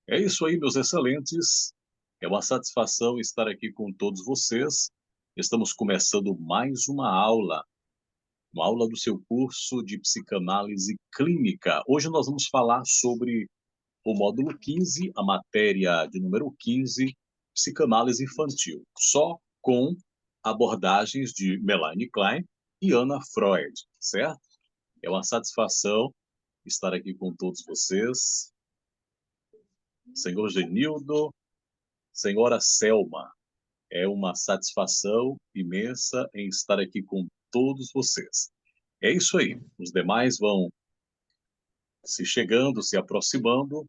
É isso aí, meus excelentes. É uma satisfação estar aqui com todos vocês. Estamos começando mais uma aula do seu curso de psicanálise clínica. Hoje nós vamos falar sobre o módulo 15, a matéria de número 15, psicanálise infantil, só com abordagens de Melanie Klein e Anna Freud, certo? É uma satisfação estar aqui com todos vocês. Senhor Genildo, senhora Selma, é uma satisfação imensa em estar aqui com todos vocês. É isso aí. Os demais vão se chegando, se aproximando,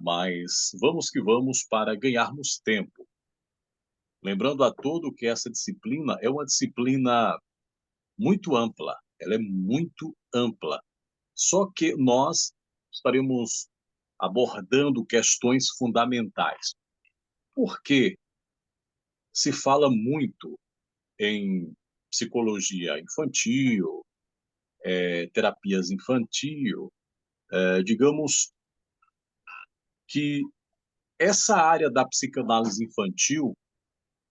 mas vamos que vamos para ganharmos tempo. Lembrando a todo que essa disciplina é uma disciplina muito ampla. Ela é muito ampla. Só que nós estaremos abordando questões fundamentais. Por que se fala muito em psicologia infantil, terapias infantil, digamos que essa área da psicanálise infantil,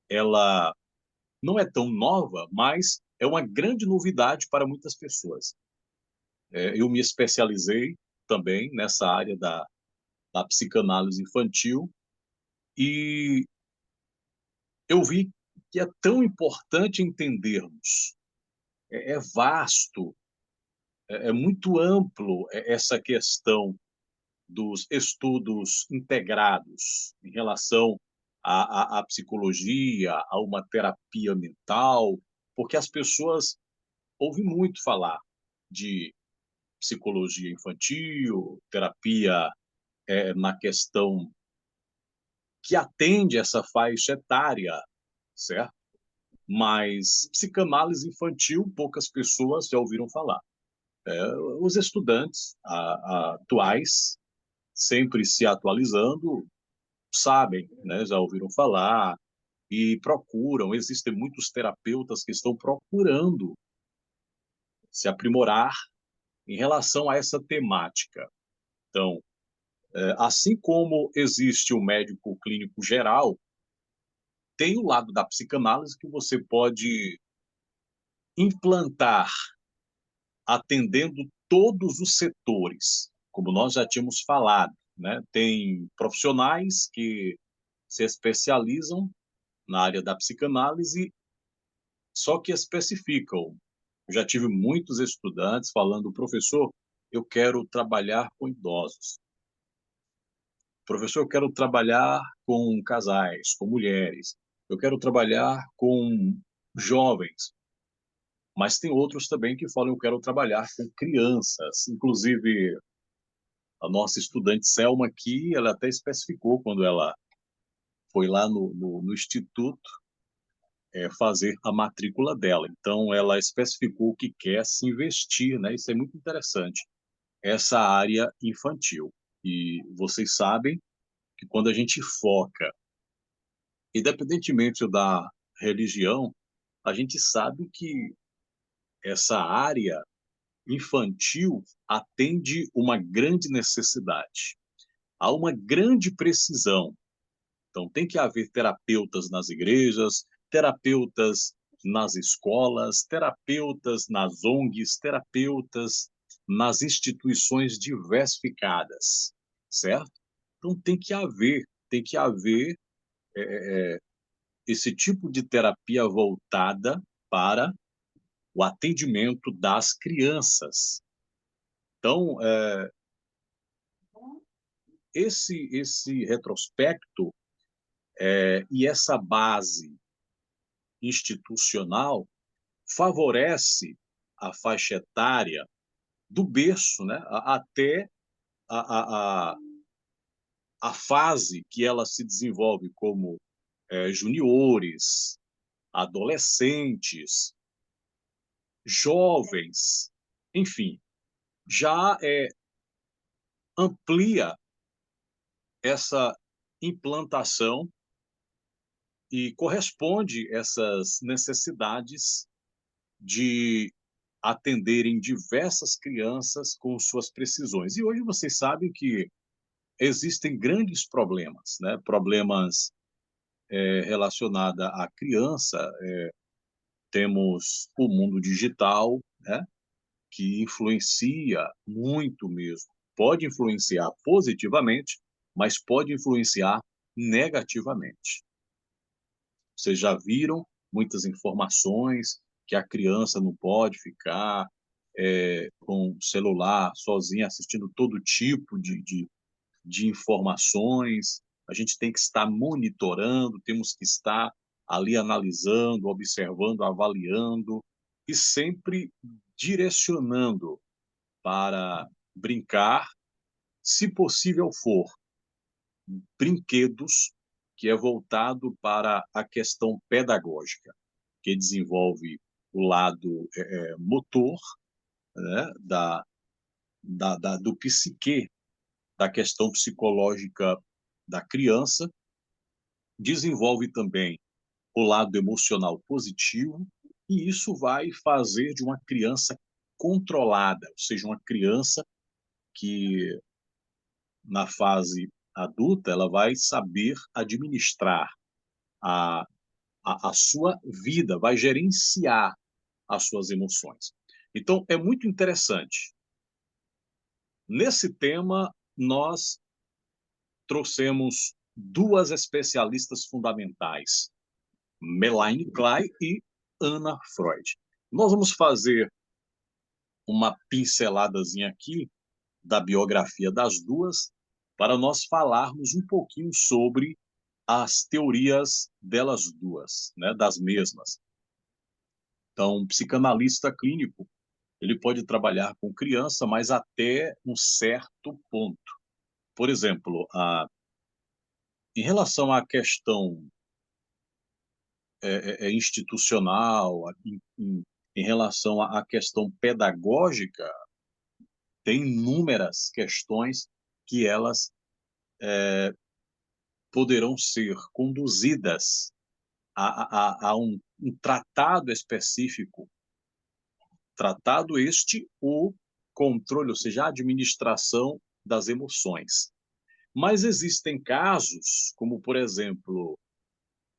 ela não é tão nova, mas é uma grande novidade para muitas pessoas. Eu me especializei também nessa área da psicanálise infantil e eu vi que é tão importante entendermos. É vasto, é muito amplo essa questão dos estudos integrados em relação à psicologia, a uma terapia mental, porque as pessoas ouvem muito falar de psicologia infantil, terapia na questão que atende essa faixa etária, certo? Mas psicanálise infantil, poucas pessoas já ouviram falar. Os estudantes atuais, sempre se atualizando, sabem, né, já ouviram falar e procuram. Existem muitos terapeutas que estão procurando se aprimorar em relação a essa temática. Então, assim como existe o médico clínico geral, tem o lado da psicanálise que você pode implantar atendendo todos os setores, como nós já tínhamos falado, né? Tem profissionais que se especializam na área da psicanálise, só que especificam. Eu já tive muitos estudantes falando, professor, eu quero trabalhar com idosos. Professor, eu quero trabalhar com casais, com mulheres. Eu quero trabalhar com jovens. Mas tem outros também que falam, eu quero trabalhar com crianças. Inclusive, a nossa estudante Selma aqui, ela até especificou quando ela foi lá no instituto fazer a matrícula dela. Então, ela especificou que quer se investir, né? Isso é muito interessante, essa área infantil. E vocês sabem que quando a gente foca, independentemente da religião, a gente sabe que essa área infantil atende uma grande necessidade. Há uma grande precisão. Então, tem que haver terapeutas nas igrejas, terapeutas nas escolas, terapeutas nas ONGs, terapeutas nas instituições diversificadas, certo? Então, tem que haver esse tipo de terapia voltada para o atendimento das crianças. Então, esse retrospecto e essa base institucional favorece a faixa etária do berço, né, até a, a, a, a fase que ela se desenvolve como juniores, adolescentes, jovens, enfim, já amplia essa implantação e corresponde essas necessidades de atenderem diversas crianças com suas precisões. E hoje vocês sabem que existem grandes problemas, né? Problemas relacionados à criança. Temos o mundo digital, né? Que influencia muito mesmo. Pode influenciar positivamente, mas pode influenciar negativamente. Vocês já viram muitas informações que a criança não pode ficar com o celular sozinha assistindo todo tipo de informações. A gente tem que estar monitorando, temos que estar ali analisando, observando, avaliando e sempre direcionando para brincar, se possível for, brinquedos que é voltado para a questão pedagógica, que desenvolve o lado motor, né, do psique, da questão psicológica da criança, desenvolve também o lado emocional positivo, e isso vai fazer de uma criança controlada, ou seja, uma criança que na fase adulta ela vai saber administrar a, a sua vida, vai gerenciar as suas emoções. Então, é muito interessante. Nesse tema, nós trouxemos duas especialistas fundamentais, Melanie Klein e Anna Freud. Nós vamos fazer uma pinceladazinha aqui da biografia das duas para nós falarmos um pouquinho sobre as teorias delas duas, né, das mesmas. Então, um psicanalista clínico, ele pode trabalhar com criança, mas até um certo ponto. Por exemplo, em relação à questão institucional, em relação à questão pedagógica, tem inúmeras questões que elas poderão ser conduzidas a um tratado específico, tratado este o controle, ou seja, a administração das emoções. Mas existem casos, como por exemplo,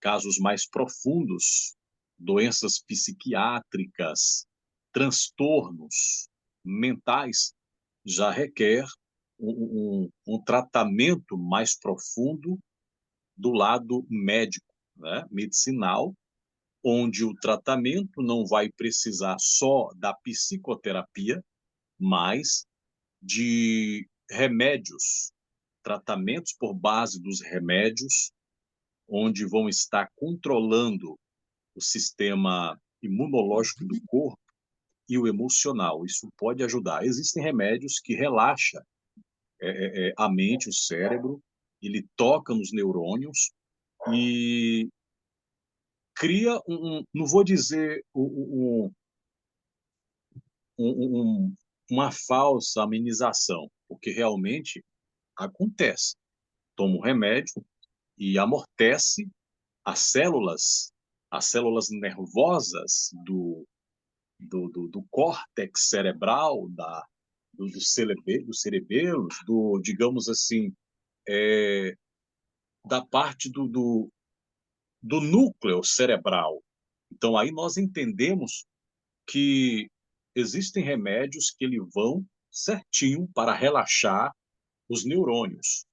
casos mais profundos, doenças psiquiátricas, transtornos mentais, já requer um tratamento mais profundo do lado médico, né, medicinal, onde o tratamento não vai precisar só da psicoterapia, mas de remédios, tratamentos por base dos remédios, onde vão estar controlando o sistema imunológico do corpo e o emocional. Isso pode ajudar. Existem remédios que relaxam a mente, o cérebro, ele toca nos neurônios e cria não vou dizer uma falsa amenização, porque realmente acontece. Toma um remédio e amortece as células nervosas do córtex cerebral, do cerebelos, digamos assim, da parte do núcleo cerebral. Então, aí nós entendemos que existem remédios que ele vão certinho para relaxar os neurônios,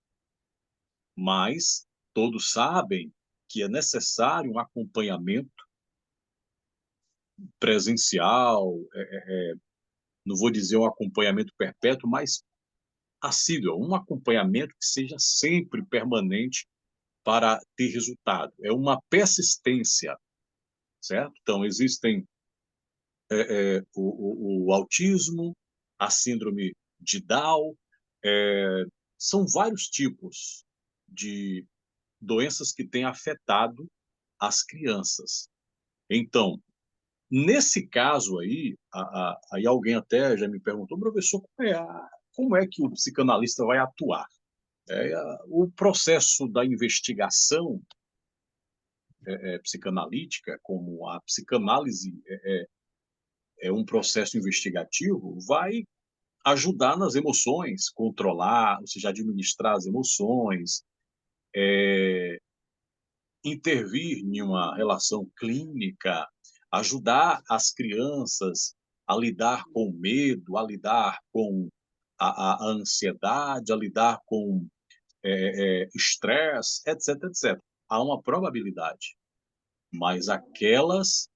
mas todos sabem que é necessário um acompanhamento presencial, não vou dizer um acompanhamento perpétuo, mas assíduo, um acompanhamento que seja sempre permanente para ter resultado. É uma persistência, certo? Então, existem o autismo, a síndrome de Down, são vários tipos de doenças que têm afetado as crianças. Então, nesse caso aí, aí alguém até já me perguntou, professor, como é que o psicanalista vai atuar? O processo da investigação psicanalítica, como a psicanálise é um processo investigativo, vai ajudar nas emoções, controlar, ou seja, administrar as emoções, intervir em uma relação clínica, ajudar as crianças a lidar com o medo, a lidar com a ansiedade, a lidar com estresse, etc, etc. Há uma probabilidade, mas aquelas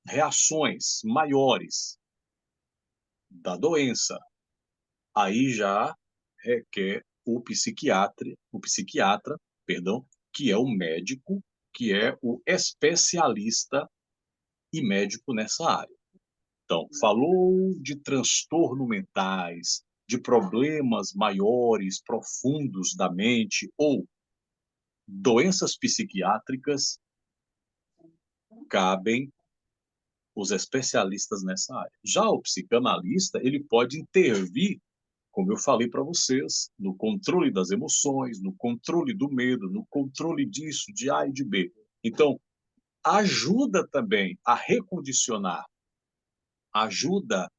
reações maiores da doença, aí já requer o psiquiatra, perdão, que é o médico, que é o especialista e médico nessa área. Então, falou de transtorno mentais, de problemas maiores, profundos da mente ou doenças psiquiátricas, cabem os especialistas nessa área. Já o psicanalista, ele pode intervir, como eu falei para vocês, no controle das emoções, no controle do medo, no controle disso, de A e de B. Então, ajuda também a recondicionar, ajuda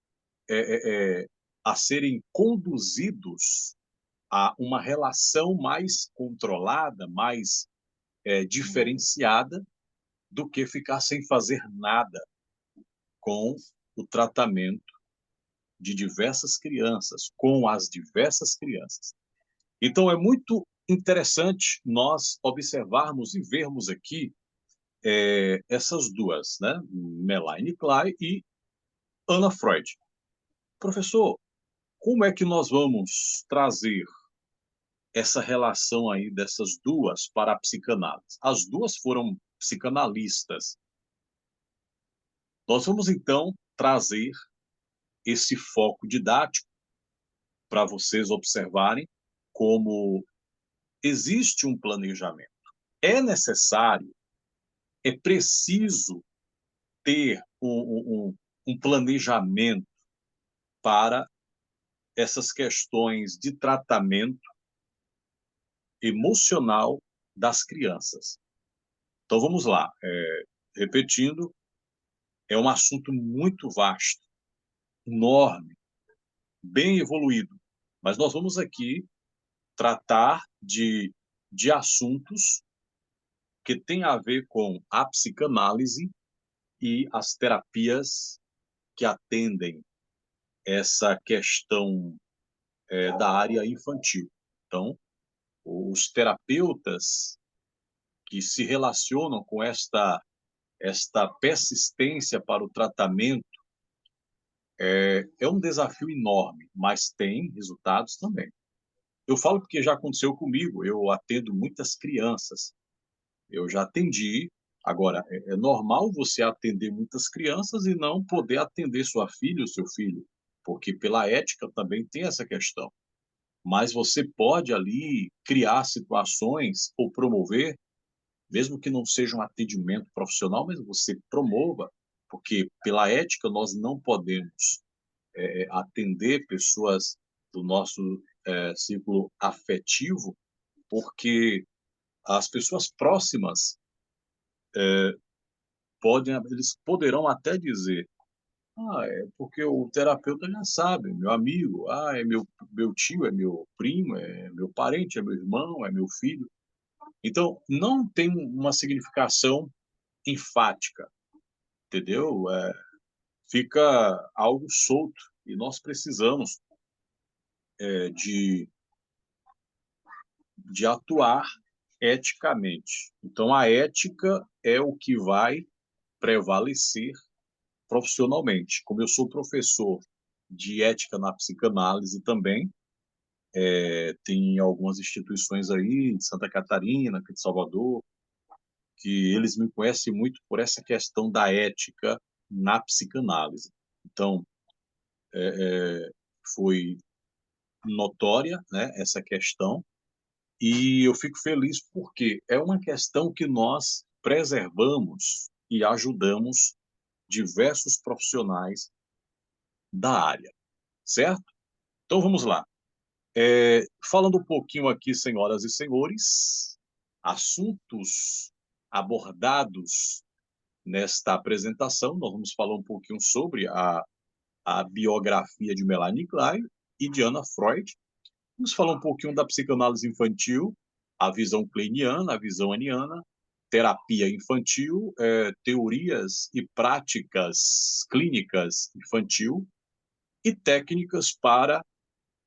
a serem conduzidos a uma relação mais controlada, mais diferenciada, do que ficar sem fazer nada com o tratamento de diversas crianças, com as diversas crianças. Então, é muito interessante nós observarmos e vermos aqui essas duas, né? Melanie Klein e Anna Freud. Professor, como é que nós vamos trazer essa relação aí dessas duas para a psicanálise? As duas foram psicanalistas. Nós vamos, então, trazer esse foco didático para vocês observarem como existe um planejamento. É necessário, é preciso ter um planejamento para essas questões de tratamento emocional das crianças. Então vamos lá, repetindo, é um assunto muito vasto, enorme, bem evoluído, mas nós vamos aqui tratar de assuntos que têm a ver com a psicanálise e as terapias que atendem essa questão da área infantil. Então, os terapeutas que se relacionam com esta persistência para o tratamento é um desafio enorme, mas tem resultados também. Eu falo porque já aconteceu comigo, eu atendo muitas crianças, eu já atendi. Agora, é normal você atender muitas crianças e não poder atender sua filha ou seu filho, porque pela ética também tem essa questão. Mas você pode ali criar situações ou promover, mesmo que não seja um atendimento profissional, mas você promova, porque pela ética nós não podemos atender pessoas do nosso círculo afetivo, porque as pessoas próximas eles poderão até dizer: é porque o terapeuta já sabe, meu amigo, é meu tio, é meu primo, é meu parente, é meu irmão, é meu filho. Então, não tem uma significação enfática, entendeu? Fica algo solto e nós precisamos é, de, de atuar eticamente. Então, a ética é o que vai prevalecer profissionalmente. Como eu sou professor de ética na psicanálise também, tem algumas instituições aí de Santa Catarina, aqui de Salvador, que eles me conhecem muito por essa questão da ética na psicanálise. Então, foi notória, né, essa questão, e eu fico feliz porque é uma questão que nós preservamos e ajudamos diversos profissionais da área, certo? Então vamos lá. Falando um pouquinho aqui, senhoras e senhores, assuntos abordados nesta apresentação, nós vamos falar um pouquinho sobre a biografia de Melanie Klein e de Anna Freud. Vamos falar um pouquinho da psicanálise infantil, a visão kleiniana, a visão aniana, terapia infantil, teorias e práticas clínicas infantil e técnicas para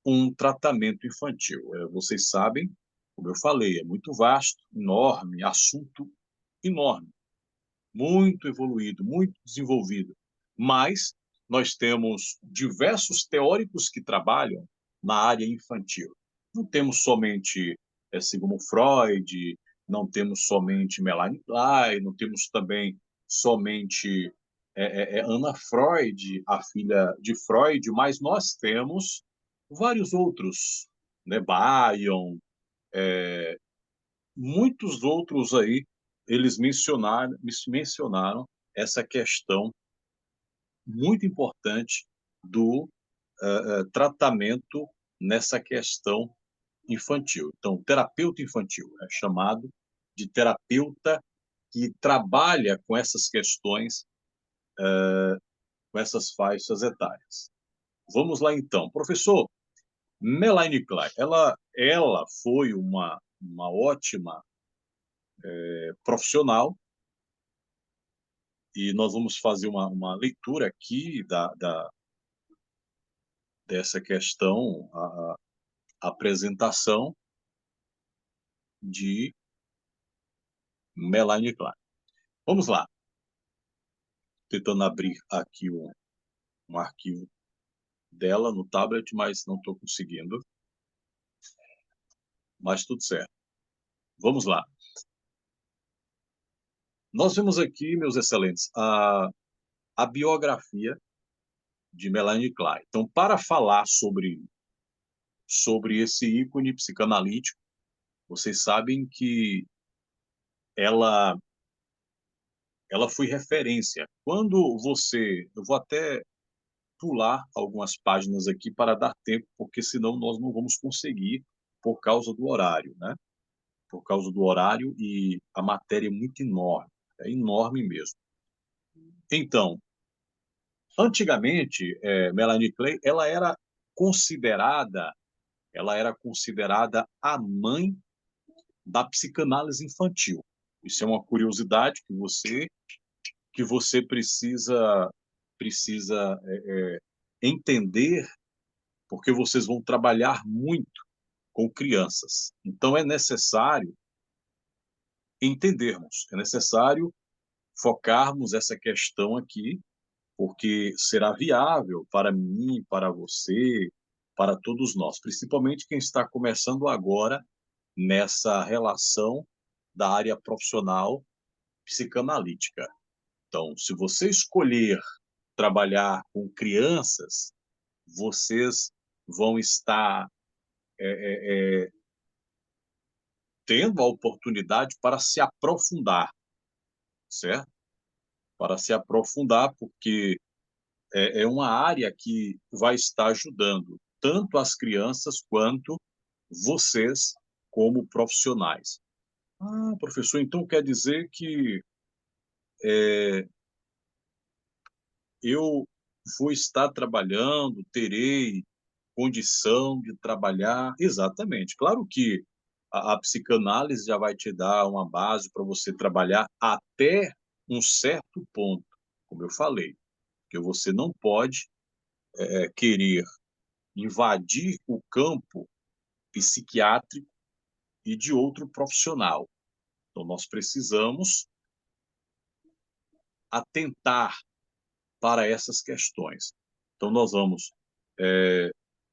um tratamento infantil. Vocês sabem, como eu falei, é muito vasto, enorme, assunto enorme, muito evoluído, muito desenvolvido. Mas nós temos diversos teóricos que trabalham na área infantil. Não temos somente Sigmund Freud, não temos somente Melanie Klein, não temos também somente Anna Freud, a filha de Freud, mas nós temos vários outros, né? Bion, muitos outros aí, eles mencionaram essa questão muito importante do tratamento nessa questão infantil. Então, terapeuta infantil é chamado de terapeuta que trabalha com essas questões, com essas faixas etárias. Vamos lá, então. Professor, Melanie Klein, ela foi uma ótima profissional, e nós vamos fazer uma leitura aqui dessa questão, a apresentação de Melanie Klein. Vamos lá, tentando abrir aqui um arquivo dela no tablet, mas não estou conseguindo, mas tudo certo. Vamos lá. Nós vemos aqui, meus excelentes, a biografia de Melanie Klein. Então, para falar sobre esse ícone psicanalítico, vocês sabem que ela foi referência. Quando você... Eu vou até pular algumas páginas aqui para dar tempo, porque senão nós não vamos conseguir por causa do horário, né? Por causa do horário, e a matéria é muito enorme, é enorme mesmo. Então, antigamente, Melanie Klein, ela era considerada a mãe da psicanálise infantil. Isso é uma curiosidade que você precisa entender, porque vocês vão trabalhar muito com crianças. Então é necessário entendermos, é necessário focarmos essa questão aqui, porque será viável para mim, para você, para todos nós, principalmente quem está começando agora nessa relação da área profissional psicanalítica. Então, se você escolher trabalhar com crianças, vocês vão estar tendo a oportunidade para se aprofundar, certo? Para se aprofundar, porque é uma área que vai estar ajudando tanto as crianças quanto vocês como profissionais. Ah, professor, então quer dizer que eu vou estar trabalhando, terei condição de trabalhar? Exatamente. Claro que a psicanálise já vai te dar uma base para você trabalhar até um certo ponto, como eu falei, que você não pode querer invadir o campo psiquiátrico e de outro profissional. Então, nós precisamos atentar para essas questões. Então, nós vamos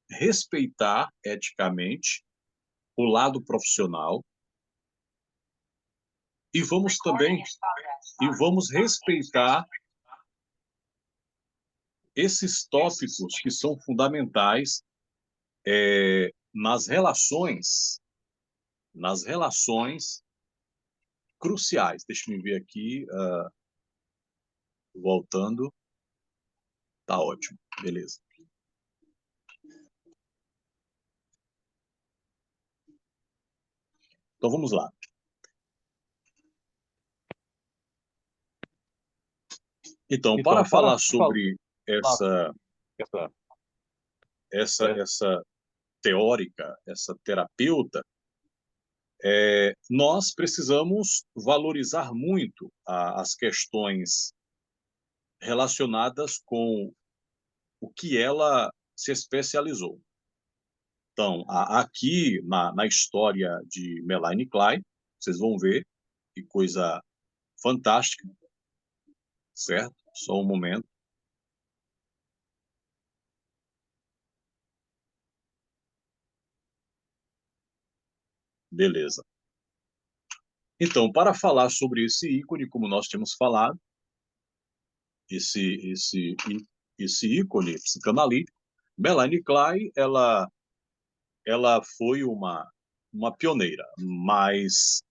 respeitar eticamente o lado profissional e vamos respeitar esses tópicos que são fundamentais nas relações cruciais. Deixa eu ver aqui, voltando. Tá ótimo, beleza. Então vamos lá. Então, para falar sobre Lá, essa essa, essa teórica, essa terapeuta, nós precisamos valorizar muito as questões relacionadas com o que ela se especializou. Então, aqui na história de Melanie Klein, vocês vão ver que coisa fantástica, certo? Só um momento. Beleza. Então, para falar sobre esse ícone, como nós tínhamos falado, esse, esse, esse ícone psicanalítico, Melanie Klein, ela foi uma pioneira, mas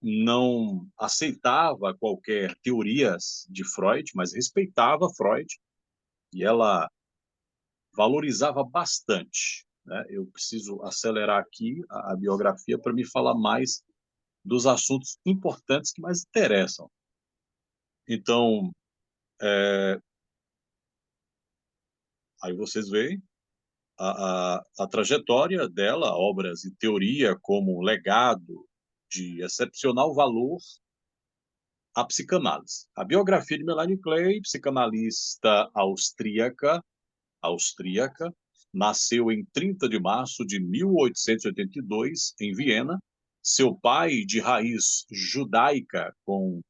não aceitava qualquer teorias de Freud, mas respeitava Freud e ela valorizava bastante. Né? Eu preciso acelerar aqui a biografia para me falar mais dos assuntos importantes que mais interessam. Então, aí vocês veem a trajetória dela, obras e teoria como legado de excepcional valor à psicanálise. A biografia de Melanie Klein, psicanalista austríaca, nasceu em 30 de março de 1882, em Viena. Seu pai, de raiz judaica, como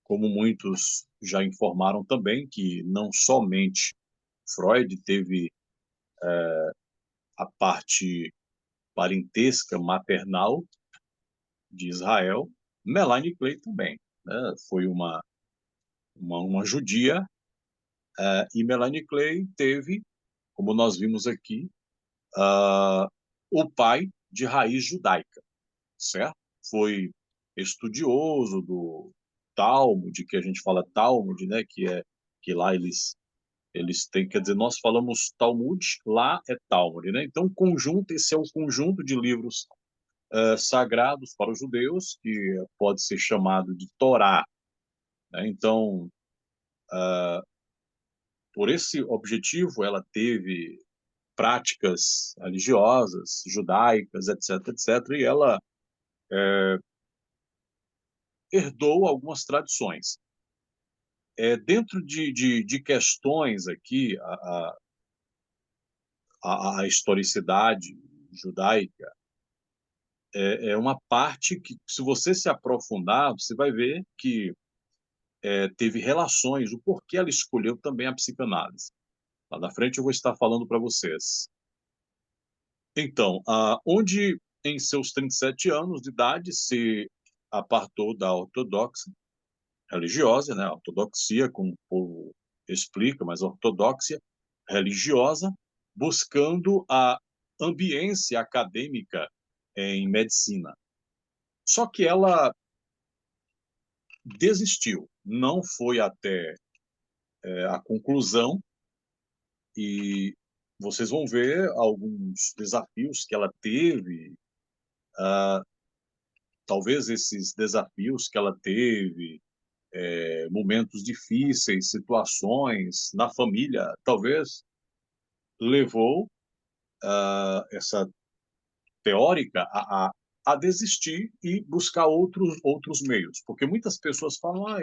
muitos já informaram também, que não somente Freud teve a parte parentesca maternal de Israel, Melanie Klein também. Né? Foi uma judia, e Melanie Klein teve, como nós vimos aqui, o pai de raiz judaica, certo? Foi estudioso do Talmud, que a gente fala Talmud, né? Que lá eles têm, quer dizer, nós falamos Talmud, lá é Talmud, né? Então, esse é o conjunto de livros sagrados para os judeus, que pode ser chamado de Torá. Né? Então, por esse objetivo, ela teve práticas religiosas, judaicas, etc., etc., e ela herdou algumas tradições. Dentro de questões aqui, a historicidade judaica é uma parte que, se você se aprofundar, você vai ver que teve relações, o porquê ela escolheu também a psicanálise. Lá na frente eu vou estar falando para vocês. Então, onde em seus 37 anos de idade se apartou da ortodoxia religiosa, né? A ortodoxia, como o povo explica, mas a ortodoxia religiosa, buscando a ambiência acadêmica em medicina. Só que ela desistiu, não foi até a conclusão, e vocês vão ver alguns desafios que ela teve, talvez esses desafios que ela teve, momentos difíceis, situações na família, talvez levou essa teórica a desistir e buscar outros meios. Porque muitas pessoas falam,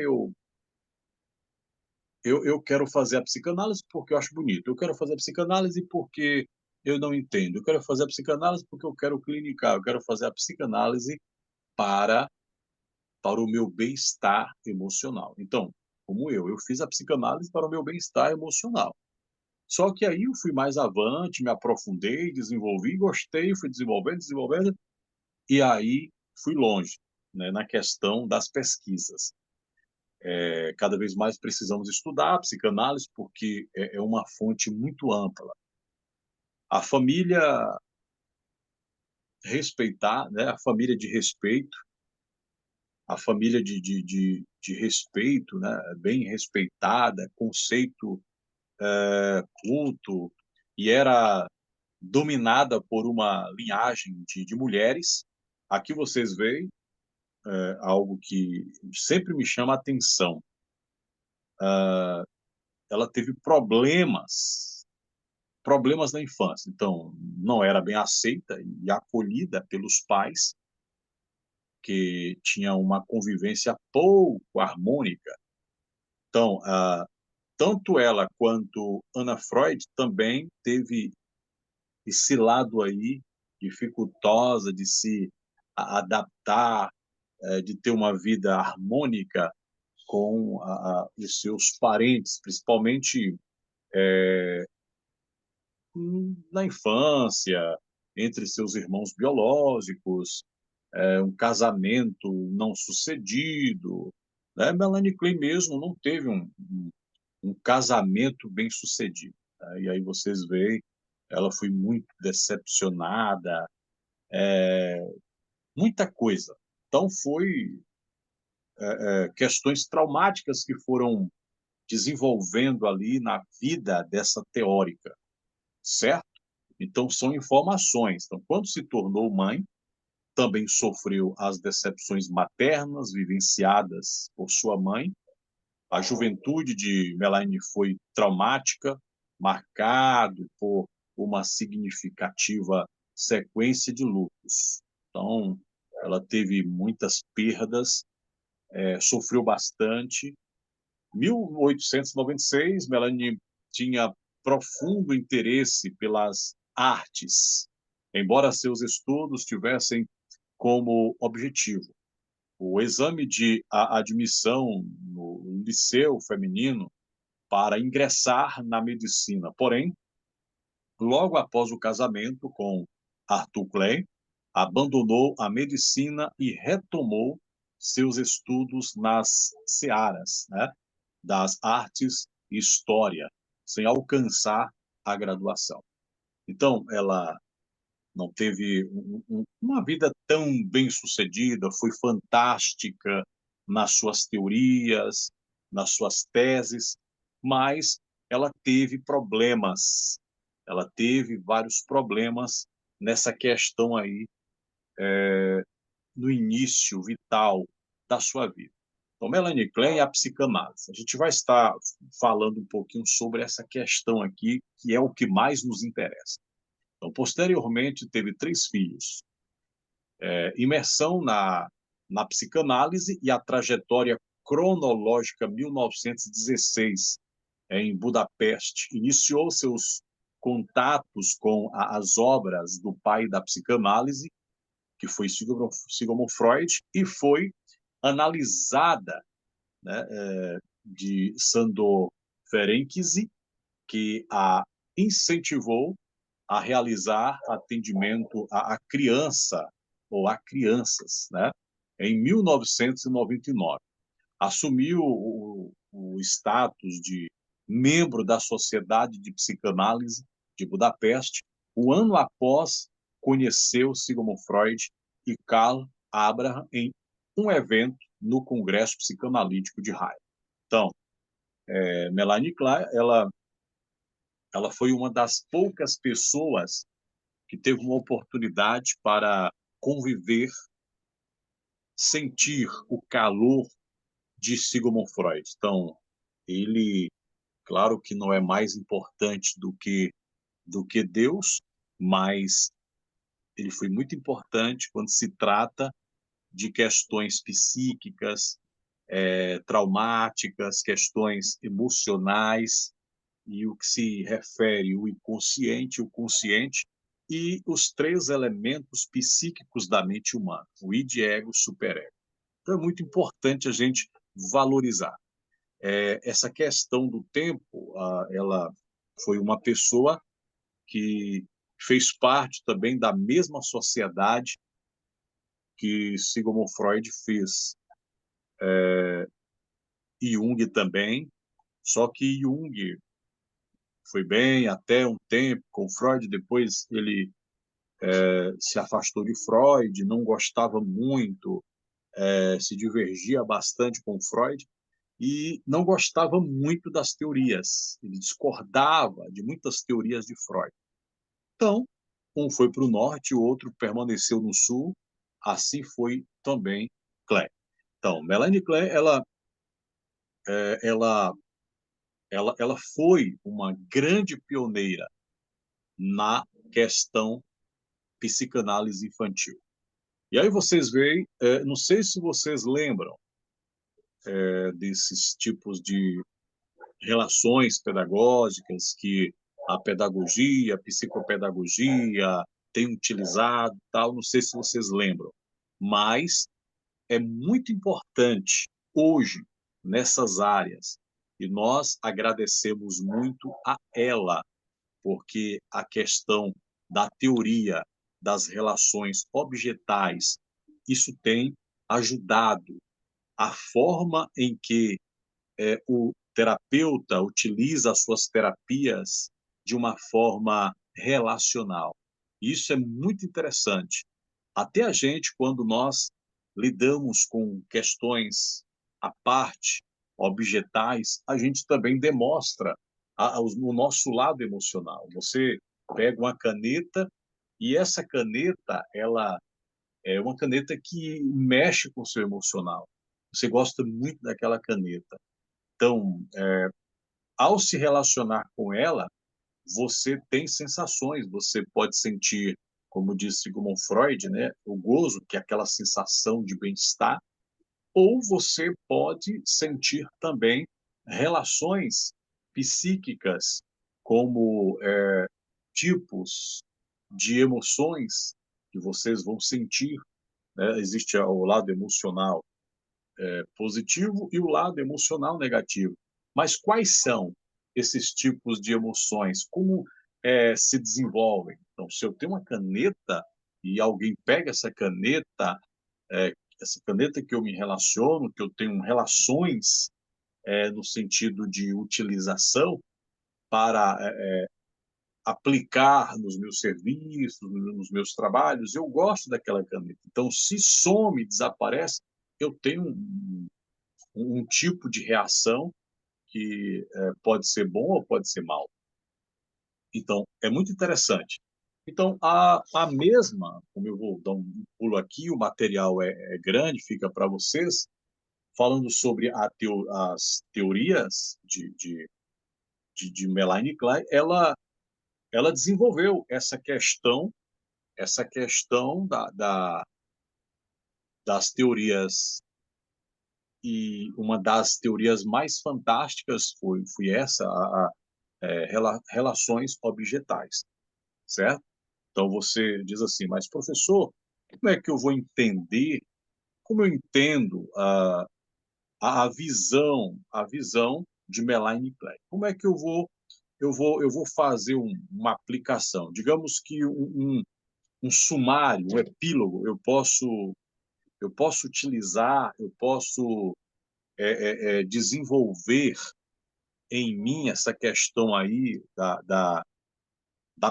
eu quero fazer a psicanálise porque eu acho bonito, eu quero fazer a psicanálise porque eu não entendo, eu quero fazer a psicanálise porque eu quero clinicar, eu quero fazer a psicanálise para, para o meu bem-estar emocional. Então, como eu fiz a psicanálise para o meu bem-estar emocional. Só que aí eu fui mais avante, me aprofundei, desenvolvi, gostei, fui desenvolvendo, e aí fui longe, né, na questão das pesquisas. Cada vez mais precisamos estudar a psicanálise porque é uma fonte muito ampla. A família respeitar, né, a família de respeito, a família de respeito, né, bem respeitada, conceito culto, e era dominada por uma linhagem de mulheres. Aqui vocês veem algo que sempre me chama a atenção. ela teve problemas na infância. Então, não era bem aceita e acolhida pelos pais, que tinha uma convivência pouco harmônica. Então, tanto ela quanto Ana Freud também teve esse lado aí dificultosa de se adaptar, de ter uma vida harmônica com os seus parentes, principalmente na infância, entre seus irmãos biológicos, um casamento não sucedido. Né? Melanie Klein mesmo não teve um casamento bem sucedido. Né? E aí vocês veem, ela foi muito decepcionada, muita coisa. Então foi questões traumáticas que foram desenvolvendo ali na vida dessa teórica, certo? Então são informações. Então, quando se tornou mãe, também sofreu as decepções maternas vivenciadas por sua mãe. A juventude de Melanie foi traumática, marcado por uma significativa sequência de lutos. Então, ela teve muitas perdas, sofreu bastante. 1896, Melanie tinha profundo interesse pelas artes, embora seus estudos tivessem como objetivo o exame de admissão no liceu feminino para ingressar na medicina. Porém, logo após o casamento com Arthur Klein, abandonou a medicina e retomou seus estudos nas searas, né, das artes e história, sem alcançar a graduação. Então, ela não teve uma vida tão bem sucedida, foi fantástica nas suas teorias, nas suas teses, mas ela teve problemas, ela teve vários problemas nessa questão aí no início vital da sua vida. Então, Melanie Klein e a psicanálise. A gente vai estar falando um pouquinho sobre essa questão aqui, que é o que mais nos interessa. Então, posteriormente, teve 3 filhos. Imersão na psicanálise e a trajetória cronológica 1916 em Budapeste. Iniciou seus contatos com as obras do pai da psicanálise, que foi Sigmund Freud, e foi analisada, né, de Sandor Ferenczi, que a incentivou a realizar atendimento à criança ou a crianças, né? Em 1999, assumiu o status de membro da Sociedade de Psicanálise de Budapeste, um ano após conheceu Sigmund Freud e Karl Abraham em um evento no Congresso Psicanalítico de Haia. Então, Melanie Klein, ela foi uma das poucas pessoas que teve uma oportunidade para conviver, sentir o calor de Sigmund Freud. Então, ele, claro que não é mais importante do que Deus, mas ele foi muito importante quando se trata de questões psíquicas, traumáticas, questões emocionais, e o que se refere o inconsciente, o consciente, e os 3 elementos psíquicos da mente humana, o id, ego, superego. Então é muito importante a gente valorizar. Essa questão do tempo, ela foi uma pessoa que fez parte também da mesma sociedade que Sigmund Freud fez. Jung também, só que Jung foi bem até um tempo com Freud, depois ele se afastou de Freud, não gostava muito, se divergia bastante com Freud e não gostava muito das teorias. Ele discordava de muitas teorias de Freud. Então, um foi para o norte, o outro permaneceu no sul. Assim foi também Klein. Então, Melanie Klein, ela ela foi uma grande pioneira na questão psicanálise infantil. E aí vocês veem, não sei se vocês lembram desses tipos de relações pedagógicas que a pedagogia, a psicopedagogia tem utilizado, tal, não sei se vocês lembram, mas é muito importante hoje nessas áreas e nós agradecemos muito a ela, porque a questão da teoria das relações objetais, isso tem ajudado a forma em que o terapeuta utiliza as suas terapias de uma forma relacional. Isso é muito interessante. Até a gente, quando nós lidamos com questões à parte, objetais, a gente também demonstra o nosso lado emocional. Você pega uma caneta e essa caneta, ela é uma caneta que mexe com o seu emocional. Você gosta muito daquela caneta. Então, ao se relacionar com ela, você tem sensações, você pode sentir, como disse Sigmund Freud, né, o gozo, que é aquela sensação de bem-estar, ou você pode sentir também relações psíquicas, como tipos de emoções que vocês vão sentir, né? Existe o lado emocional positivo e o lado emocional negativo. Mas quais são esses tipos de emoções? Como se desenvolvem? Então, se eu tenho uma caneta e alguém pega essa caneta que eu me relaciono, que eu tenho relações no sentido de utilização para aplicar nos meus serviços, nos meus trabalhos, eu gosto daquela caneta. Então, se some, desaparece, eu tenho um tipo de reação que pode ser bom ou pode ser mal. Então, é muito interessante. Então, a mesma, como eu vou dar um pulo aqui, o material é grande, fica para vocês, falando sobre as teorias de Melanie Klein, ela desenvolveu essa questão das teorias, e uma das teorias mais fantásticas foi essa, relações objetais, certo? Então você diz assim, mas professor, como é que eu vou entender, como eu entendo a visão de Melanie Klein? Como é que eu vou fazer uma aplicação? Digamos que um sumário, um epílogo, eu posso utilizar, eu posso desenvolver em mim essa questão aí da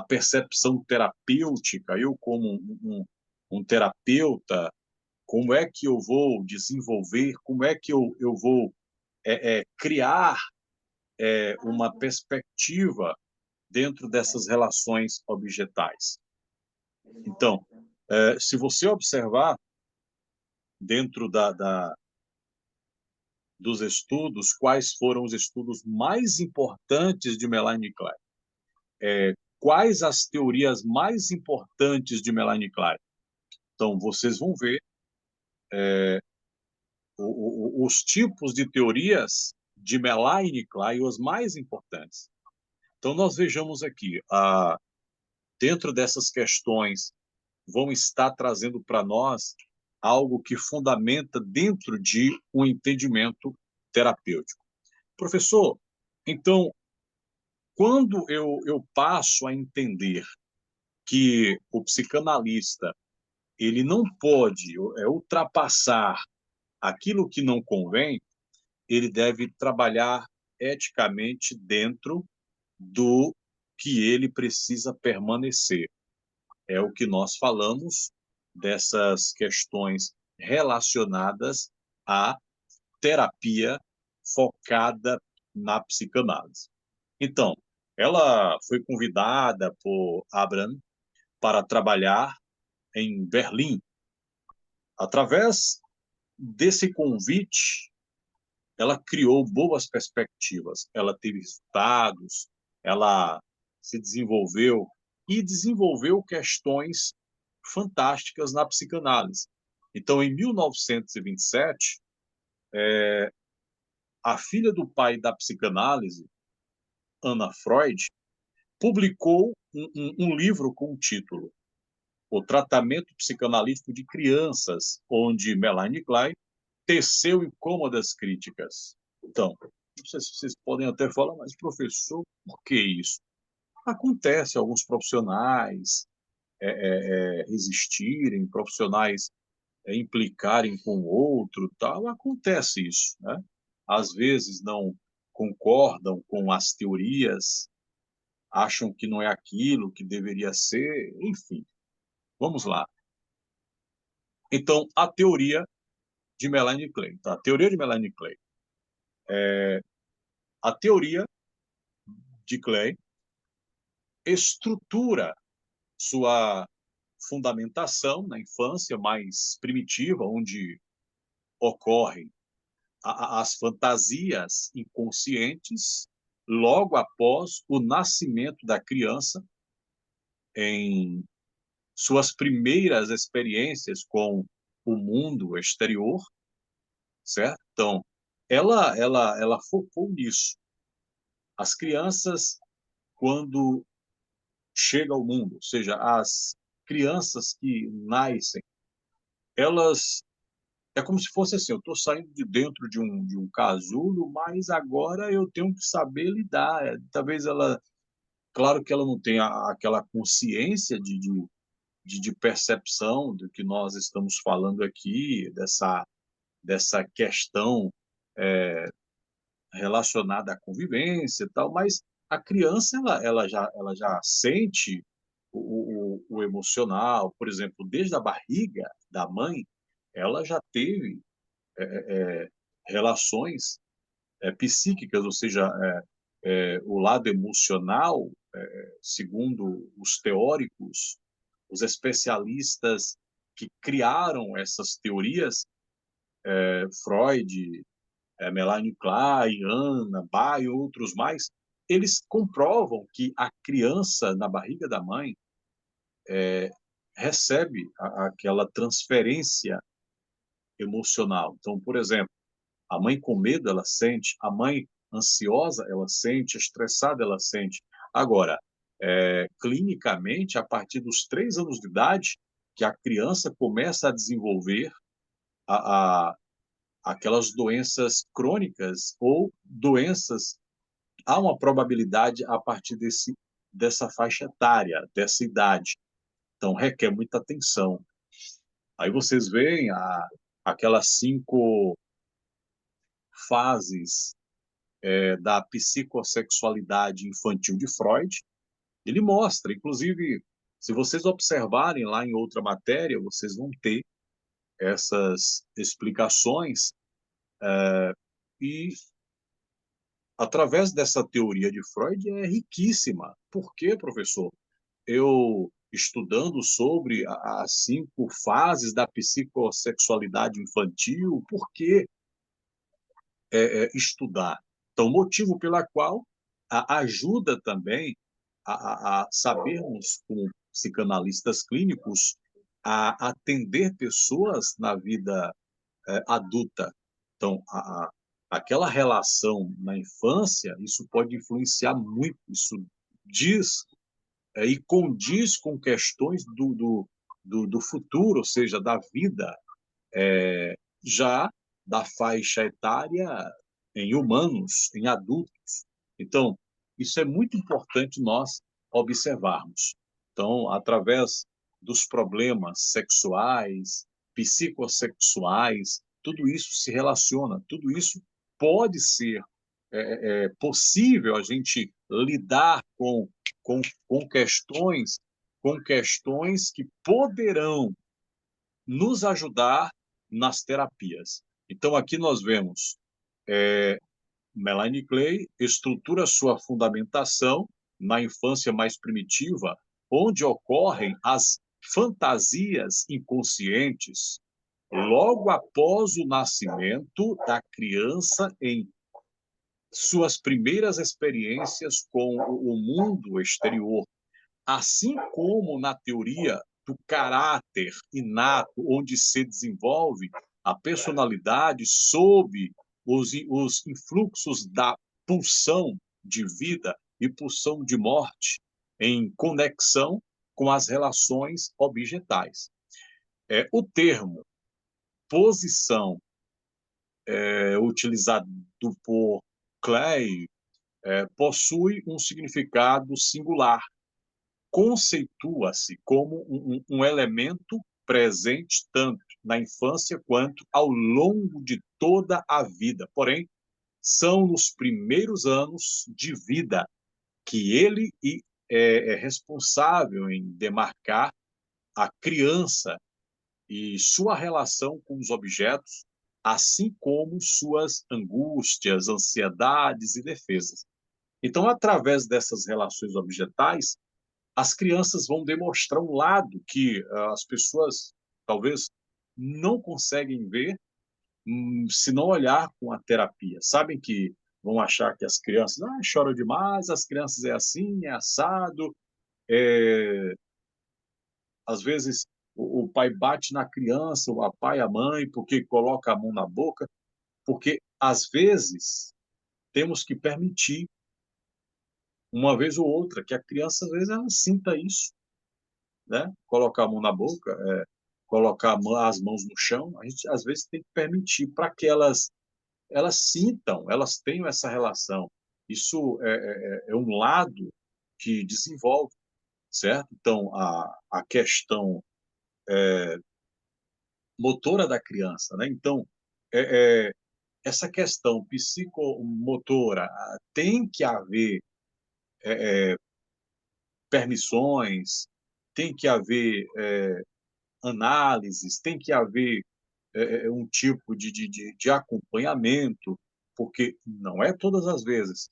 percepção terapêutica, eu como um terapeuta, como é que eu vou desenvolver, como é que eu vou criar uma perspectiva dentro dessas relações objetais. Então, se você observar dentro dos estudos, quais foram os estudos mais importantes de Melanie Klein? Quais as teorias mais importantes de Melanie Klein? Então, vocês vão ver os tipos de teorias de Melanie Klein, os mais importantes. Então, nós vejamos aqui, dentro dessas questões, vão estar trazendo para nós algo que fundamenta dentro de um entendimento terapêutico. Professor, então, quando eu passo a entender que o psicanalista ele não pode ultrapassar aquilo que não convém, ele deve trabalhar eticamente dentro do que ele precisa permanecer. É o que nós falamos dessas questões relacionadas à terapia focada na psicanálise. Então, ela foi convidada por Abraham para trabalhar em Berlim. Através desse convite, ela criou boas perspectivas, ela teve resultados, ela se desenvolveu e desenvolveu questões fantásticas na psicanálise. Então, em 1927, a filha do pai da psicanálise, Anna Freud, publicou um livro com o título O Tratamento Psicanalítico de Crianças, onde Melanie Klein teceu incômodas críticas. Então, não sei se vocês podem até falar, mas professor, por que isso? Acontece alguns profissionais existirem, profissionais implicarem com o outro, tal, acontece isso, né? Às vezes não concordam com as teorias, acham que não é aquilo que deveria ser, enfim. Vamos lá. Então, a teoria de Melanie Klein. Tá? A teoria de Melanie Klein. A teoria de Klein estrutura sua fundamentação na infância mais primitiva, onde ocorrem as fantasias inconscientes logo após o nascimento da criança, em suas primeiras experiências com o mundo exterior, certo? Então, ela focou nisso. As crianças, quando chegam ao mundo, ou seja, as crianças que nascem, elas é como se fosse assim, eu estou saindo de dentro de um casulo, mas agora eu tenho que saber lidar. Talvez ela, claro que ela não tenha aquela consciência de percepção do que nós estamos falando aqui, dessa questão relacionada à convivência e tal, mas a criança ela já sente o emocional, por exemplo, desde a barriga da mãe, ela já teve relações psíquicas, ou seja, o lado emocional, segundo os teóricos, os especialistas que criaram essas teorias, Freud, Melanie Klein, Anna, Bay e outros mais, eles comprovam que a criança na barriga da mãe recebe aquela transferência emocional. Então, por exemplo, a mãe com medo, ela sente, a mãe ansiosa, ela sente, estressada, ela sente. Agora, clinicamente, a partir dos 3 anos de idade, que a criança começa a desenvolver a, a, aquelas doenças crônicas ou doenças, há uma probabilidade a partir dessa faixa etária, dessa idade. Então, requer muita atenção. Aí vocês veem aquelas 5 fases da psicossexualidade infantil de Freud. Ele mostra, inclusive, se vocês observarem lá em outra matéria, vocês vão ter essas explicações e através dessa teoria de Freud é riquíssima. Por quê, professor? Eu estudando sobre as 5 fases da psicossexualidade infantil, por que estudar? Então, motivo pela qual ajuda também a sabermos, como psicanalistas clínicos, a atender pessoas na vida adulta. Então, aquela relação na infância, isso pode influenciar muito, isso diz e condiz com questões do futuro, ou seja, da vida, já da faixa etária em humanos, em adultos. Então, isso é muito importante nós observarmos. Então, através dos problemas sexuais, psicossexuais, tudo isso se relaciona, tudo isso pode ser possível a gente lidar com, com questões com questões que poderão nos ajudar nas terapias. Então, aqui nós vemos Melanie Klein estrutura sua fundamentação na infância mais primitiva, onde ocorrem as fantasias inconscientes, logo após o nascimento da criança, em suas primeiras experiências com o mundo exterior, assim como na teoria do caráter inato, onde se desenvolve a personalidade sob os influxos da pulsão de vida e pulsão de morte, em conexão com as relações objetais. O termo posição, utilizado por Clay, possui um significado singular. Conceitua-se como um elemento presente tanto na infância quanto ao longo de toda a vida. Porém, são nos primeiros anos de vida que ele é responsável em demarcar a criança e sua relação com os objetos, assim como suas angústias, ansiedades e defesas. Então, através dessas relações objetais, as crianças vão demonstrar um lado que as pessoas talvez não conseguem ver se não olhar com a terapia. Sabem que vão achar que as crianças choram demais, as crianças é assim, é assado. É... Às vezes o pai bate na criança, o pai, a mãe, porque coloca a mão na boca, porque às vezes temos que permitir uma vez ou outra que a criança às vezes ela sinta isso, né? Colocar a mão na boca, colocar as mãos no chão, a gente às vezes tem que permitir para que elas sintam, elas tenham essa relação. Isso é um lado que desenvolve, certo? Então, a questão motora da criança, né? Então, essa questão psicomotora tem que haver permissões, tem que haver análises, tem que haver um tipo de acompanhamento, porque não é todas as vezes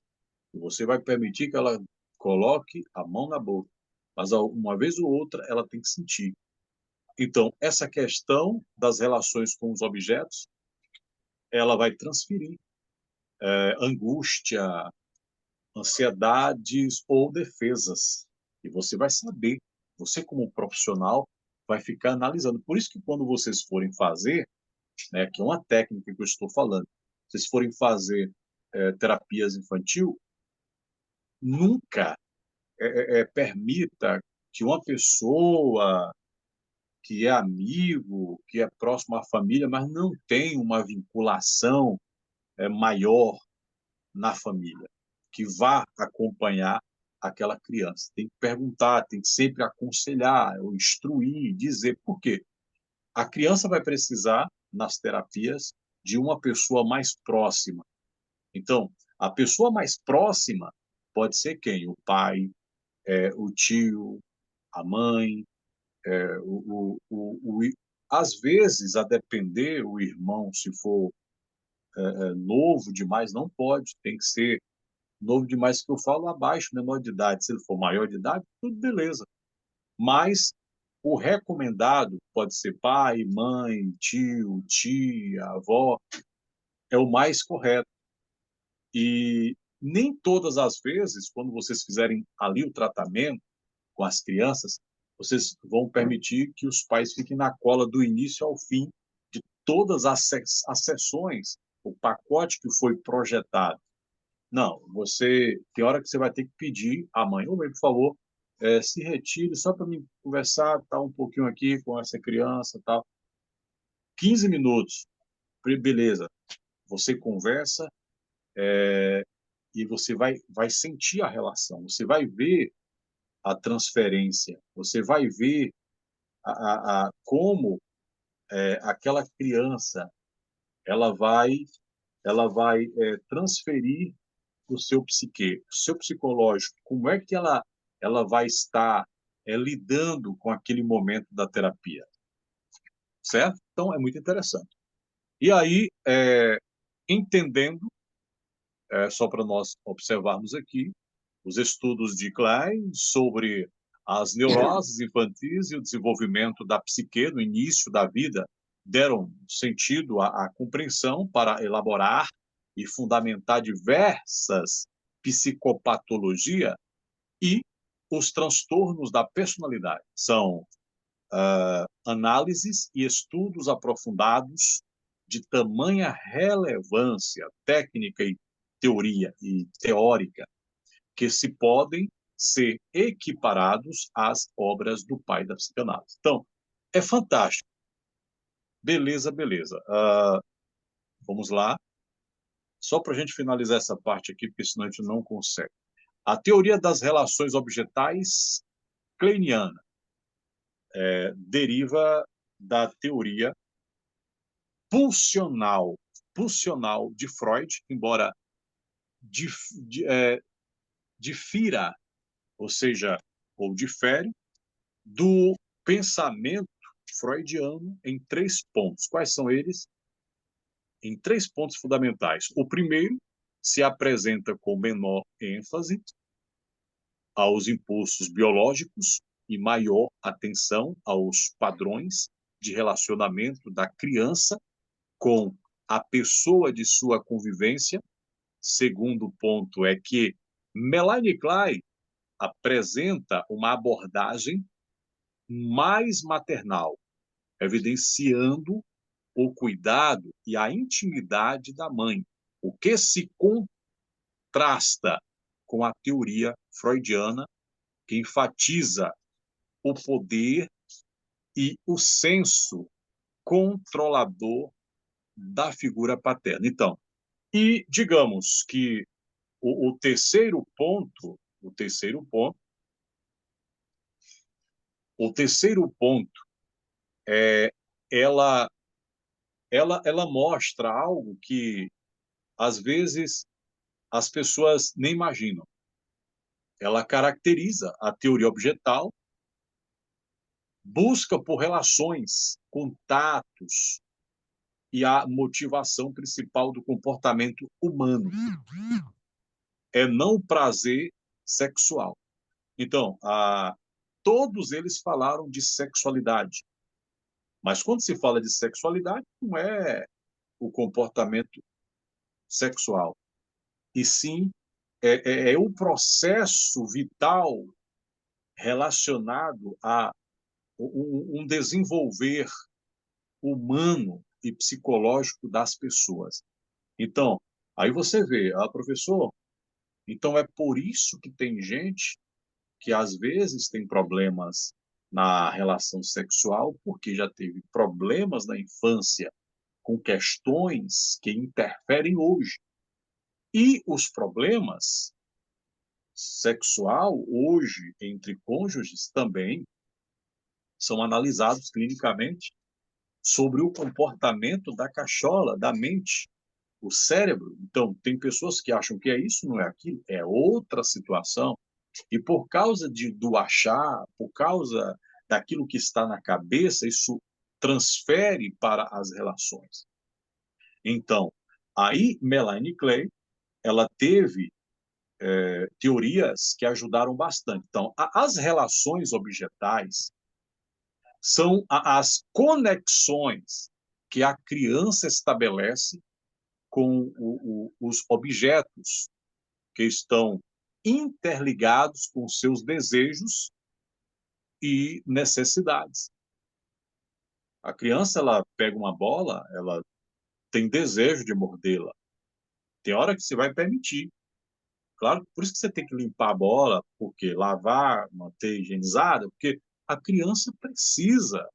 que você vai permitir que ela coloque a mão na boca, mas uma vez ou outra ela tem que sentir. Então, essa questão das relações com os objetos, ela vai transferir angústia, ansiedades ou defesas. E você vai saber, você como profissional vai ficar analisando. Por isso que quando vocês forem fazer, né, que é uma técnica que eu estou falando, vocês forem fazer terapias infantil, nunca permita que uma pessoa que é amigo, que é próximo à família, mas não tem uma vinculação maior na família, que vá acompanhar aquela criança. Tem que perguntar, tem que sempre aconselhar, ou instruir, dizer por quê. A criança vai precisar, nas terapias, de uma pessoa mais próxima. Então, a pessoa mais próxima pode ser quem? O pai, o tio, a mãe, às vezes, a depender, o irmão, se for novo demais, não pode, tem que ser novo demais, que eu falo abaixo, menor de idade. Se ele for maior de idade, tudo beleza. Mas o recomendado pode ser pai, mãe, tio, tia, avó, é o mais correto. E nem todas as vezes, quando vocês fizerem ali o tratamento com as crianças, vocês vão permitir que os pais fiquem na cola do início ao fim de todas as sessões, o pacote que foi projetado. Não, você tem hora que você vai ter que pedir à mãe, ô mãe, por favor, se retire só para mim conversar, tá um pouquinho aqui com essa criança, tal. 15 minutos, beleza. Você conversa e você vai sentir a relação, você vai ver a transferência, você vai ver como aquela criança ela vai transferir o seu psique, o seu psicológico, como é que ela vai estar lidando com aquele momento da terapia, certo? Então é muito interessante. E aí, entendendo, só para nós observarmos aqui, os estudos de Klein sobre as neuroses infantis e o desenvolvimento da psique no início da vida deram sentido à compreensão para elaborar e fundamentar diversas psicopatologias e os transtornos da personalidade. São análises e estudos aprofundados de tamanha relevância técnica e teoria e teórica que se podem ser equiparados às obras do pai da psicanálise. Então, é fantástico. Beleza, beleza. Vamos lá. Só para a gente finalizar essa parte aqui, porque senão a gente não consegue. A teoria das relações objetais kleiniana deriva da teoria pulsional de Freud, embora difira, ou seja, ou difere, do pensamento freudiano em 3 pontos. Quais são eles? Em 3 pontos fundamentais. O primeiro se apresenta com menor ênfase aos impulsos biológicos e maior atenção aos padrões de relacionamento da criança com a pessoa de sua convivência. Segundo ponto é que Melanie Klein apresenta uma abordagem mais maternal, evidenciando o cuidado e a intimidade da mãe, o que se contrasta com a teoria freudiana, que enfatiza o poder e o senso controlador da figura paterna. Então, e digamos que o terceiro ponto, é ela ela mostra algo que às vezes as pessoas nem imaginam. Ela caracteriza a teoria objetal, busca por relações, contatos e a motivação principal do comportamento humano é não o prazer sexual. Então, todos eles falaram de sexualidade, mas quando se fala de sexualidade, não é o comportamento sexual, e sim é o processo vital relacionado a um desenvolver humano e psicológico das pessoas. Então, aí você vê, professor, então é por isso que tem gente que às vezes tem problemas na relação sexual, porque já teve problemas na infância com questões que interferem hoje. E os problemas sexual hoje entre cônjuges também são analisados clinicamente sobre o comportamento da cachola, da mente, o cérebro. Então, tem pessoas que acham que é isso, não é aquilo, é outra situação. E por causa do achar, por causa daquilo que está na cabeça, isso transfere para as relações. Então, aí Melanie Klein, ela teve teorias que ajudaram bastante. Então, as relações objetais são as conexões que a criança estabelece com os objetos que estão interligados com seus desejos e necessidades. A criança, ela pega uma bola, ela tem desejo de mordê-la. Tem hora que você vai permitir. Claro, por isso que você tem que limpar a bola, porque lavar, manter higienizada, porque a criança precisa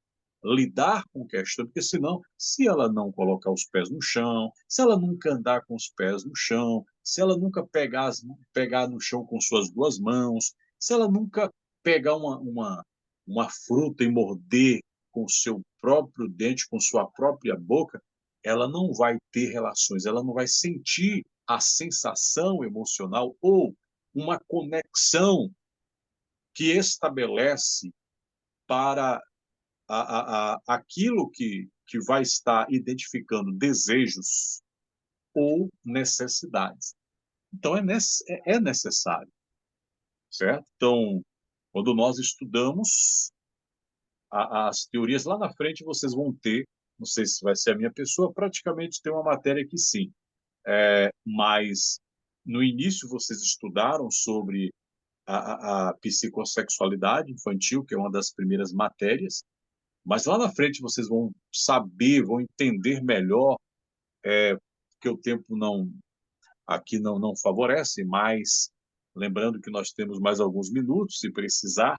lidar com questão, porque senão, se ela não colocar os pés no chão, se ela nunca andar com os pés no chão, se ela nunca pegar no chão com suas 2 mãos, se ela nunca pegar uma fruta e morder com o seu próprio dente, com sua própria boca, ela não vai ter relações, ela não vai sentir a sensação emocional ou uma conexão que estabelece para aquilo que vai estar identificando desejos ou necessidades. Então, é necessário, certo? Então, quando nós estudamos as teorias, lá na frente vocês vão ter não sei se vai ser a minha pessoa, praticamente tem uma matéria que sim. Mas no início vocês estudaram sobre a psicossexualidade infantil, que é uma das primeiras matérias, mas lá na frente vocês vão saber, vão entender melhor, que o tempo não aqui não favorece, mas lembrando que nós temos mais alguns minutos, se precisar,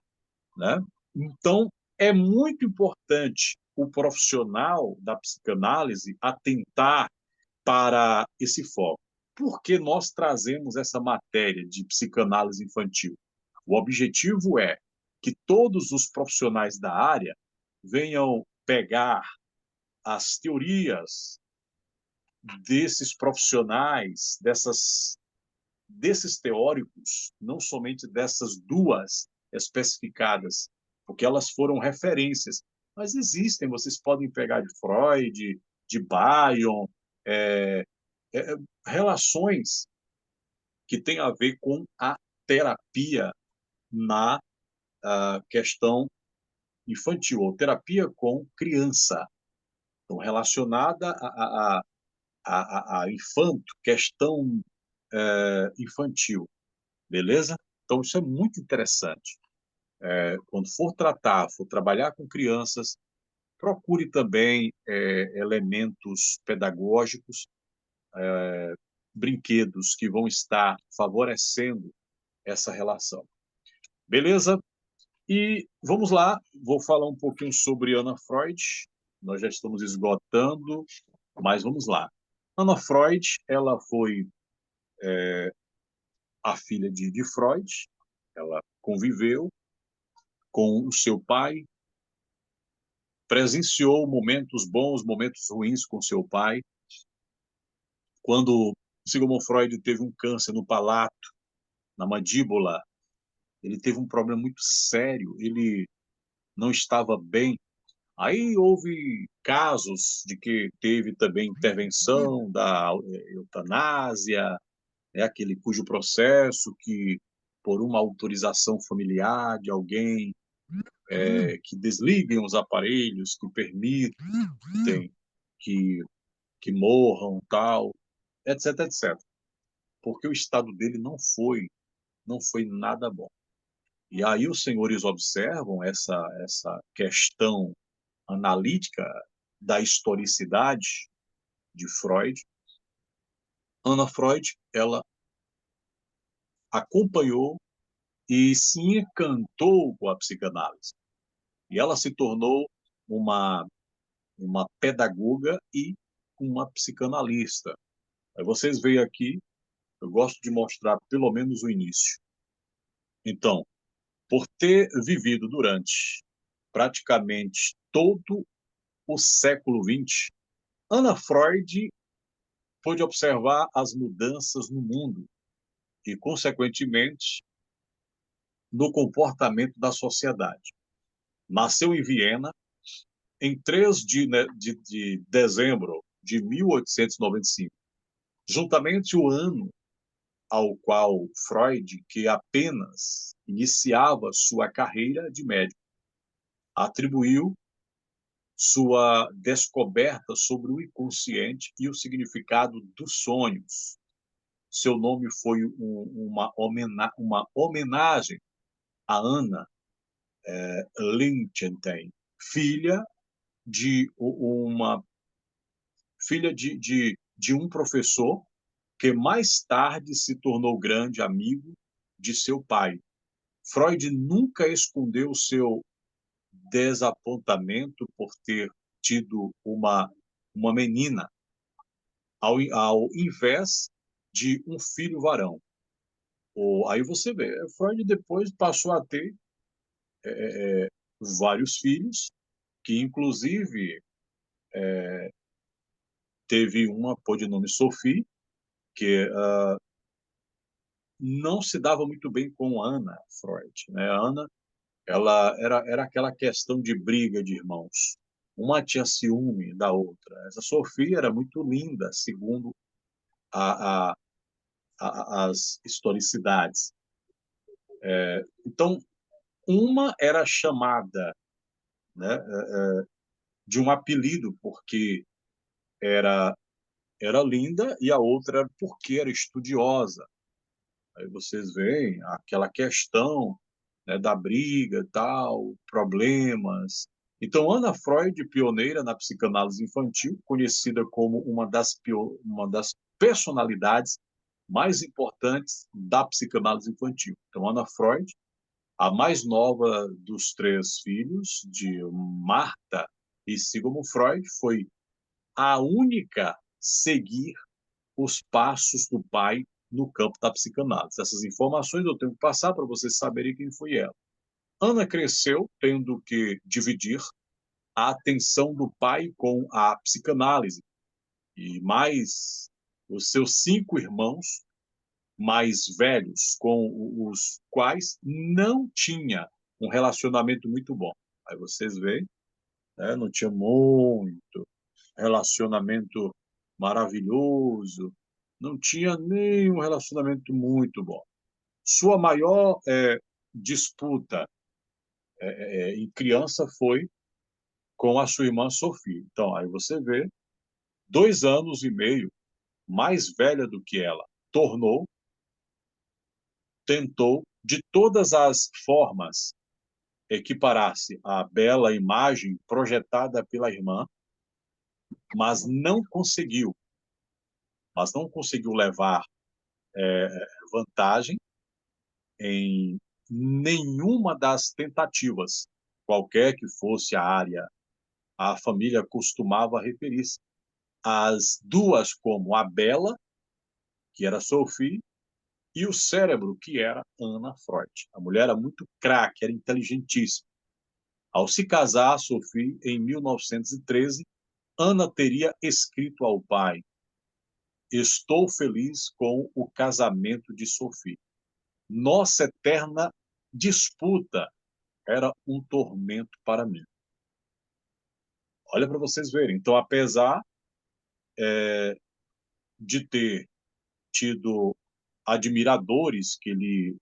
né? Então, é muito importante o profissional da psicanálise atentar para esse foco. Por que nós trazemos essa matéria de psicanálise infantil? O objetivo é que todos os profissionais da área venham pegar as teorias desses profissionais, desses teóricos, não somente dessas duas especificadas, porque elas foram referências, mas existem, vocês podem pegar de Freud, de Bion, é, é, relações que têm a ver com a terapia na questão infantil, ou terapia com criança, então, relacionada a infanto, questão infantil, beleza? Então, isso é muito interessante. Quando for trabalhar com crianças, procure também elementos pedagógicos, brinquedos que vão estar favorecendo essa relação. Beleza? E vamos lá, vou falar um pouquinho sobre Ana Freud. Nós já estamos esgotando, mas vamos lá. Ana Freud, ela foi a filha de Freud, ela conviveu com o seu pai, presenciou momentos bons, momentos ruins com seu pai. Quando Sigmund Freud teve um câncer no palato, na mandíbula, ele teve um problema muito sério, ele não estava bem. Aí houve casos de que teve também intervenção da eutanásia, aquele cujo processo que, por uma autorização familiar de alguém, que desliguem os aparelhos, que permitem que, que morram, tal, etc, etc. Porque o estado dele não foi nada bom. E aí os senhores observam essa questão analítica da historicidade de Freud. Ana Freud, ela acompanhou e se encantou com a psicanálise. E ela se tornou uma pedagoga e uma psicanalista. Aí vocês veem aqui, eu gosto de mostrar pelo menos o início. Então, por ter vivido durante praticamente todo o século XX, Ana Freud pôde observar as mudanças no mundo e, consequentemente, no comportamento da sociedade. Nasceu em Viena em 3 de dezembro de 1895, juntamente o ano ao qual Freud, que apenas iniciava sua carreira de médico, atribuiu sua descoberta sobre o inconsciente e o significado dos sonhos. Seu nome foi uma homenagem a Anna Lichtenstein, filha de uma filha de um professor que mais tarde se tornou grande amigo de seu pai. Freud nunca escondeu seu desapontamento por ter tido uma menina, ao invés de um filho varão. Aí você vê, Freud depois passou a ter vários filhos, que inclusive teve uma pôr de nome Sophie, que não se dava muito bem com Ana Freud, né? A Ana, ela era aquela questão de briga de irmãos. Uma tinha ciúme da outra. Essa Sofia era muito linda, segundo a, a, as historicidades. Então, uma era chamada, né, de um apelido, porque era, era linda, e a outra era porque era estudiosa. Aí vocês veem aquela questão, né, da briga, tal, problemas. Então, Ana Freud, pioneira na psicanálise infantil, conhecida como uma das personalidades mais importantes da psicanálise infantil. Então, Ana Freud, a mais nova dos três filhos de Marta e Sigmund Freud, foi a única a seguir os passos do pai no campo da psicanálise. Essas informações eu tenho que passar para vocês saberem quem foi ela. Ana cresceu tendo que dividir a atenção do pai com a psicanálise, e mais os seus 5 irmãos mais velhos, com os quais não tinha um relacionamento muito bom. Aí vocês veem, né, não tinha muito relacionamento maravilhoso, não tinha nenhum relacionamento muito bom. Sua maior disputa em criança foi com a sua irmã Sofia. Então, aí você vê, 2 anos e meio mais velha do que ela, tentou de todas as formas equiparar-se à bela imagem projetada pela irmã, mas não conseguiu. Mas não conseguiu levar vantagem em nenhuma das tentativas, qualquer que fosse a área. A família costumava referir-se às duas como a Bela, que era Sophie, e o cérebro, que era Ana Freud. A mulher era muito craque, era inteligentíssima. Ao se casar, Sophie, em 1913, Ana teria escrito ao pai: "Estou feliz com o casamento de Sophie. Nossa eterna disputa era um tormento para mim." Olha para vocês verem. Então, apesar de ter tido admiradores que lhe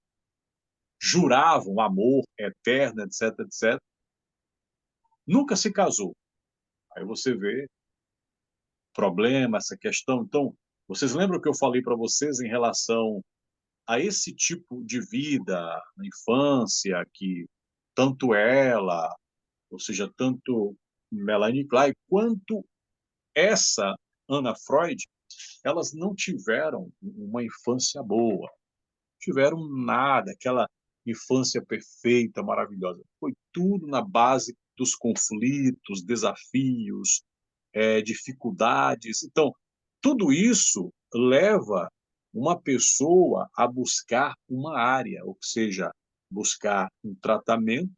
juravam amor eterno, etc, etc, nunca se casou. Aí você vê problema, essa questão. Então, vocês lembram que eu falei para vocês em relação a esse tipo de vida na infância, que tanto ela, ou seja, tanto Melanie Klein, quanto essa Ana Freud, elas não tiveram uma infância boa, tiveram nada, aquela infância perfeita, maravilhosa. Foi tudo na base dos conflitos, desafios, dificuldades. Então, tudo isso leva uma pessoa a buscar uma área, ou seja, buscar um tratamento,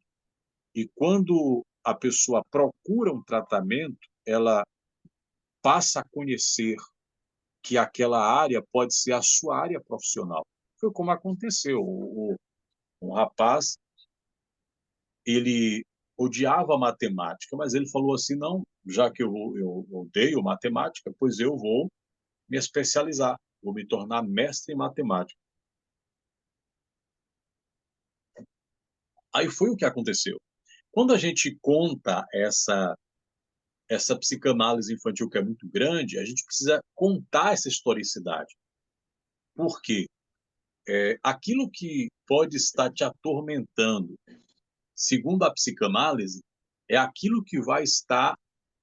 e quando a pessoa procura um tratamento, ela passa a conhecer que aquela área pode ser a sua área profissional. Foi como aconteceu. Um rapaz, ele odiava matemática, mas ele falou assim: não, já que eu odeio matemática, pois eu vou me especializar, vou me tornar mestre em matemática. Aí foi o que aconteceu. Quando a gente conta essa psicanálise infantil, que é muito grande, a gente precisa contar essa historicidade. Por quê? Aquilo que pode estar te atormentando, segundo a psicanálise, é aquilo que vai estar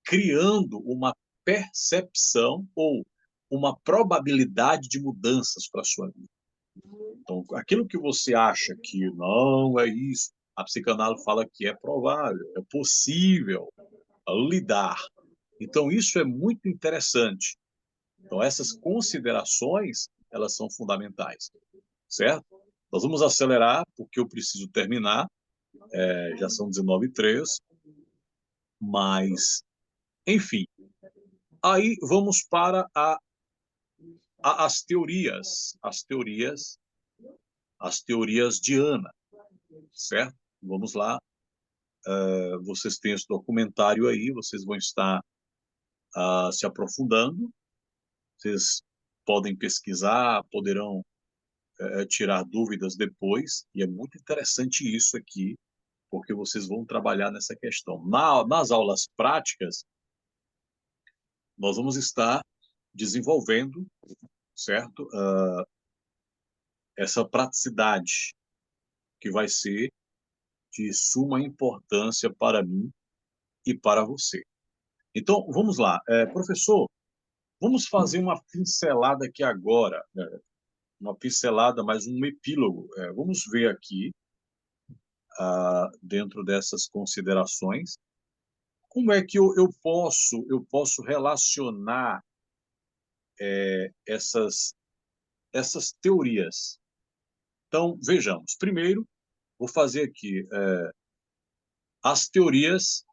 criando uma percepção ou uma probabilidade de mudanças para a sua vida. Então, aquilo que você acha que não é isso, a psicanálise fala que é provável, é possível lidar. Então, isso é muito interessante. Então, essas considerações, elas são fundamentais, certo? Nós vamos acelerar, porque eu preciso terminar, já são 19h03, mas, enfim. Aí vamos para as teorias de Ana, certo? Vamos lá. Vocês têm esse documentário aí, vocês vão estar se aprofundando, vocês podem pesquisar, poderão tirar dúvidas depois, e é muito interessante isso aqui, porque vocês vão trabalhar nessa questão. Nas aulas práticas, nós vamos estar desenvolvendo, certo? Essa praticidade que vai ser de suma importância para mim e para você. Então, vamos lá. Professor, vamos fazer uma pincelada aqui agora, uma pincelada, mais um epílogo. Vamos ver aqui, dentro dessas considerações, como é que eu posso relacionar essas teorias. Então, vejamos. Primeiro, vou fazer aqui as teorias,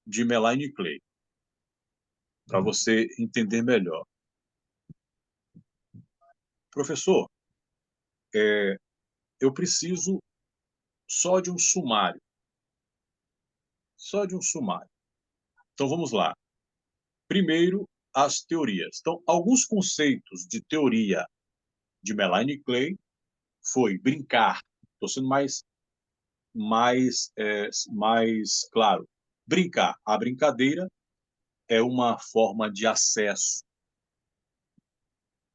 de Melanie Clay, para você entender melhor. Professor, eu preciso só de um sumário. Só de um sumário. Então, vamos lá. Primeiro, as teorias. Então, alguns conceitos de teoria de Melanie Clay foi brincar. Estou sendo mais claro. Brincar. A brincadeira é uma forma de acesso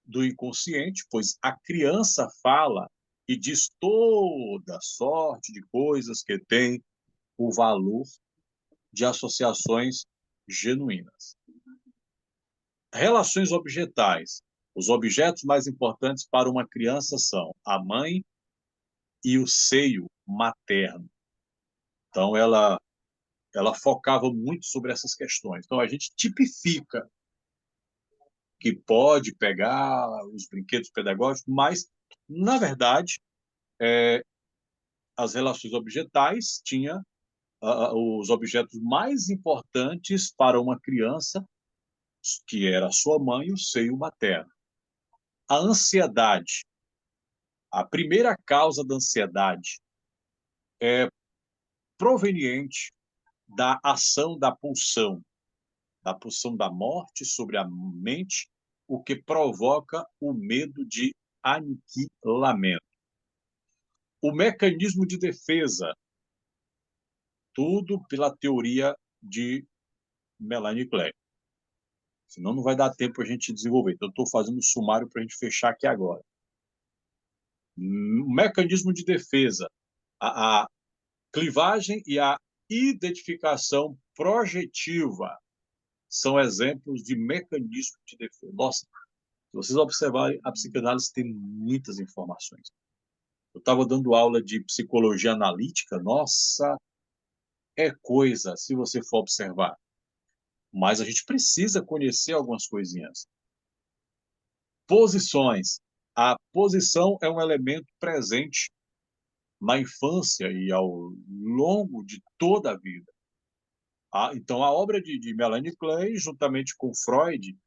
do inconsciente, pois a criança fala e diz toda sorte de coisas que tem o valor de associações genuínas. Relações objetais. Os objetos mais importantes para uma criança são a mãe e o seio materno. Então, ela focava muito sobre essas questões. Então, a gente tipifica que pode pegar os brinquedos pedagógicos, mas, na verdade, as relações objetais tinha os objetos mais importantes para uma criança, que era a sua mãe e o seio materno. A ansiedade. A primeira causa da ansiedade é proveniente da ação da pulsão da morte sobre a mente, o que provoca o medo de aniquilamento. O mecanismo de defesa, tudo pela teoria de Melanie Klein. Senão não vai dar tempo para a gente desenvolver. Então, eu estou fazendo um sumário para a gente fechar aqui agora. O mecanismo de defesa, a clivagem e a identificação projetiva são exemplos de mecanismo de defesa. Nossa, se vocês observarem, a psicanálise tem muitas informações. Eu estava dando aula de psicologia analítica, nossa, é coisa, se você for observar. Mas a gente precisa conhecer algumas coisinhas. Posições. A posição é um elemento presente na infância e ao longo de toda a vida. Então, a obra de Melanie Klein, juntamente com Freud,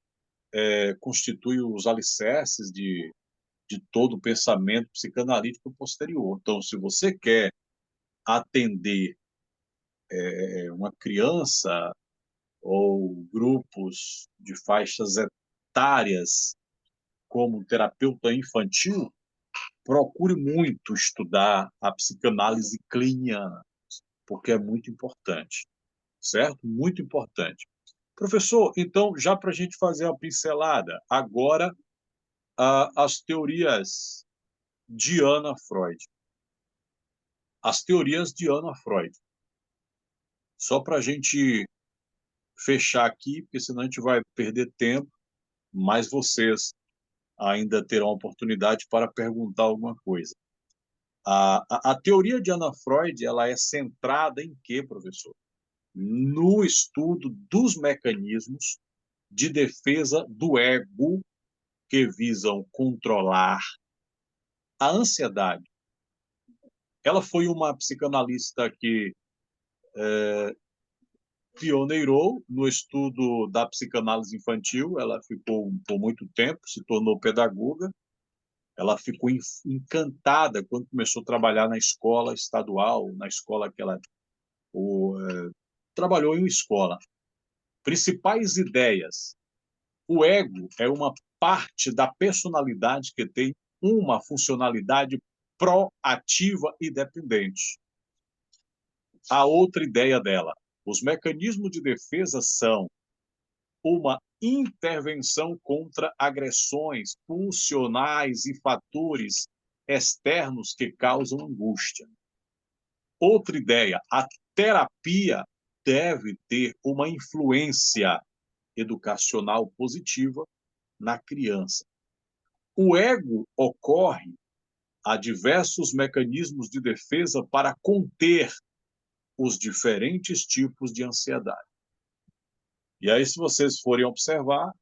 constitui os alicerces de todo o pensamento psicanalítico posterior. Então, se você quer atender uma criança ou grupos de faixas etárias como terapeuta infantil, procure muito estudar a psicanálise kleiniana, porque é muito importante, certo? Muito importante. Professor, então, já para a gente fazer uma pincelada, agora as teorias de Anna Freud. As teorias de Anna Freud. Só para a gente fechar aqui, porque senão a gente vai perder tempo, mas vocês ainda terão oportunidade para perguntar alguma coisa. A teoria de Anna Freud, ela é centrada em quê, professor? No estudo dos mecanismos de defesa do ego que visam controlar a ansiedade. Ela foi uma psicanalista que pioneirou no estudo da psicanálise infantil. Ela ficou por muito tempo, se tornou pedagoga. Ela ficou encantada quando começou a trabalhar na escola estadual, na escola que ela trabalhou em uma escola. Principais ideias. O ego é uma parte da personalidade que tem uma funcionalidade proativa e dependente. A outra ideia dela, os mecanismos de defesa são uma intervenção contra agressões pulsionais e fatores externos que causam angústia. Outra ideia, a terapia deve ter uma influência educacional positiva na criança. O ego ocorre a diversos mecanismos de defesa para conter os diferentes tipos de ansiedade. E aí, se vocês forem observar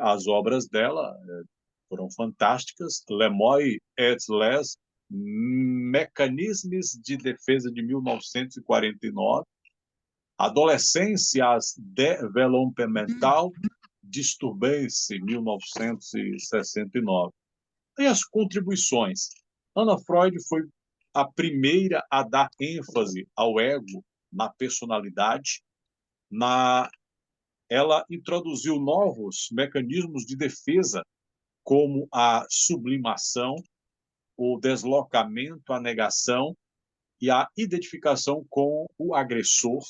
as obras dela foram fantásticas. Lemoy et les Mécanismes de Defesa, de 1949. Adolescência Developmental Disturbance, 1969. E as contribuições. Ana Freud foi a primeira a dar ênfase ao ego na personalidade. Ela introduziu novos mecanismos de defesa, como a sublimação, o deslocamento, a negação e a identificação com o agressor.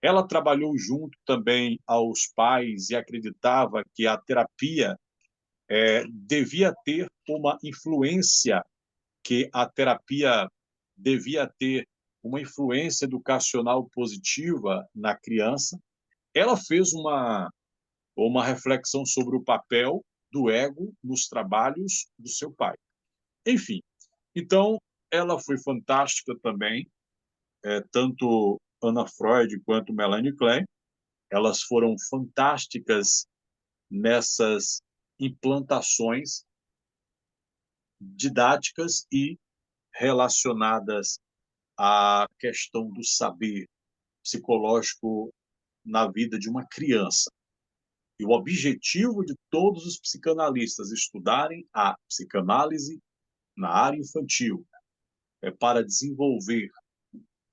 Ela trabalhou junto também aos pais e acreditava que a terapia devia ter uma influência, que a terapia devia ter uma influência educacional positiva na criança. Ela fez uma reflexão sobre o papel do ego nos trabalhos do seu pai. Enfim, então, ela foi fantástica também, tanto Anna Freud quanto Melanie Klein. Elas foram fantásticas nessas implantações didáticas e relacionadas à questão do saber psicológico na vida de uma criança. E o objetivo de todos os psicanalistas estudarem a psicanálise na área infantil é para desenvolver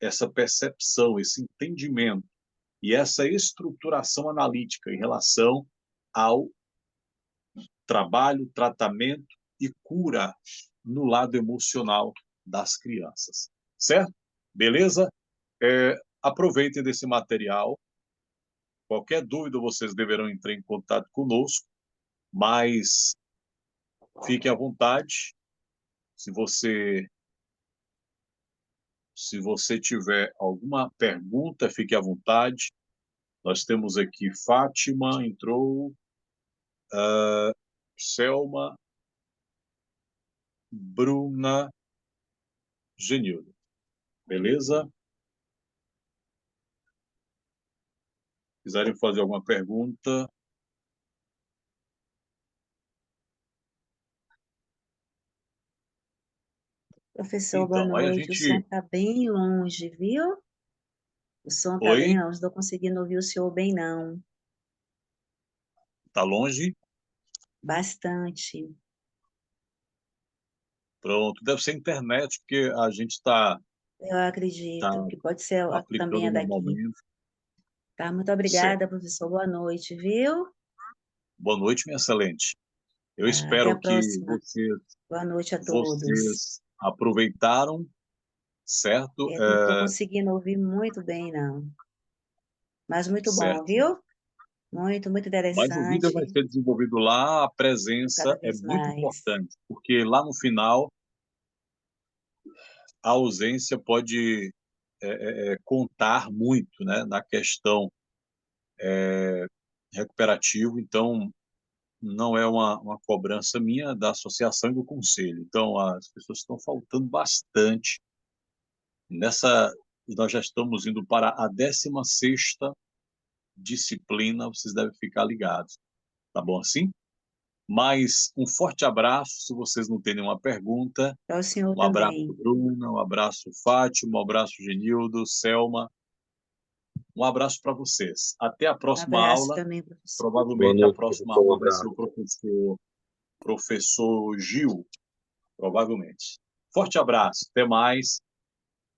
essa percepção, esse entendimento e essa estruturação analítica em relação ao trabalho, tratamento e cura no lado emocional das crianças. Certo? Beleza? Aproveitem desse material. Qualquer dúvida, vocês deverão entrar em contato conosco, mas fique à vontade. Se você tiver alguma pergunta, fique à vontade. Nós temos aqui Fátima, entrou, Selma, Bruna, Genildo. Beleza? Quiserem fazer alguma pergunta? Professor, boa Então, aí a noite. O som gente... está bem longe, viu? O som está bem Oi? longe, não estou conseguindo ouvir o senhor bem, não. Tá longe? Bastante. Pronto. Deve ser internet, porque a gente está Eu acredito que pode ser também aplicando a daqui. normalmente. Tá? Muito Certo. obrigada, professor. Boa noite, viu? Boa noite, minha excelente. Eu Tá, até a espero que próxima. Boa noite a todos. vocês aproveitaram, certo? Eu não estou conseguindo ouvir muito bem, não. Mas muito bom, Certo. viu? Muito, muito Mas o vídeo vai interessante. ser desenvolvido lá, a presença Cada é vez muito mais. importante, porque lá no final a ausência pode contar muito, né, na questão recuperativa. Então, não é uma cobrança minha, da associação e do conselho. Então, as pessoas estão faltando bastante. Nós já estamos indo para a 16ª disciplina, vocês devem ficar ligados. Tá bom assim? Mas um forte abraço, se vocês não têm nenhuma pergunta. Para o senhor Um abraço, também. Bruna, um abraço, Fátima, um abraço, Genildo, Selma. Um abraço para vocês. Até a Um próxima abraço aula. também, professor. Boa Provavelmente a noite, próxima professor. Um aula vai ser abraço. o professor Gil, provavelmente. Forte abraço, até mais.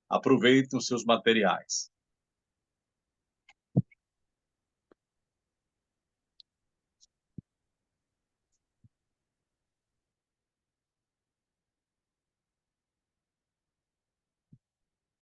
Aproveitem os seus materiais.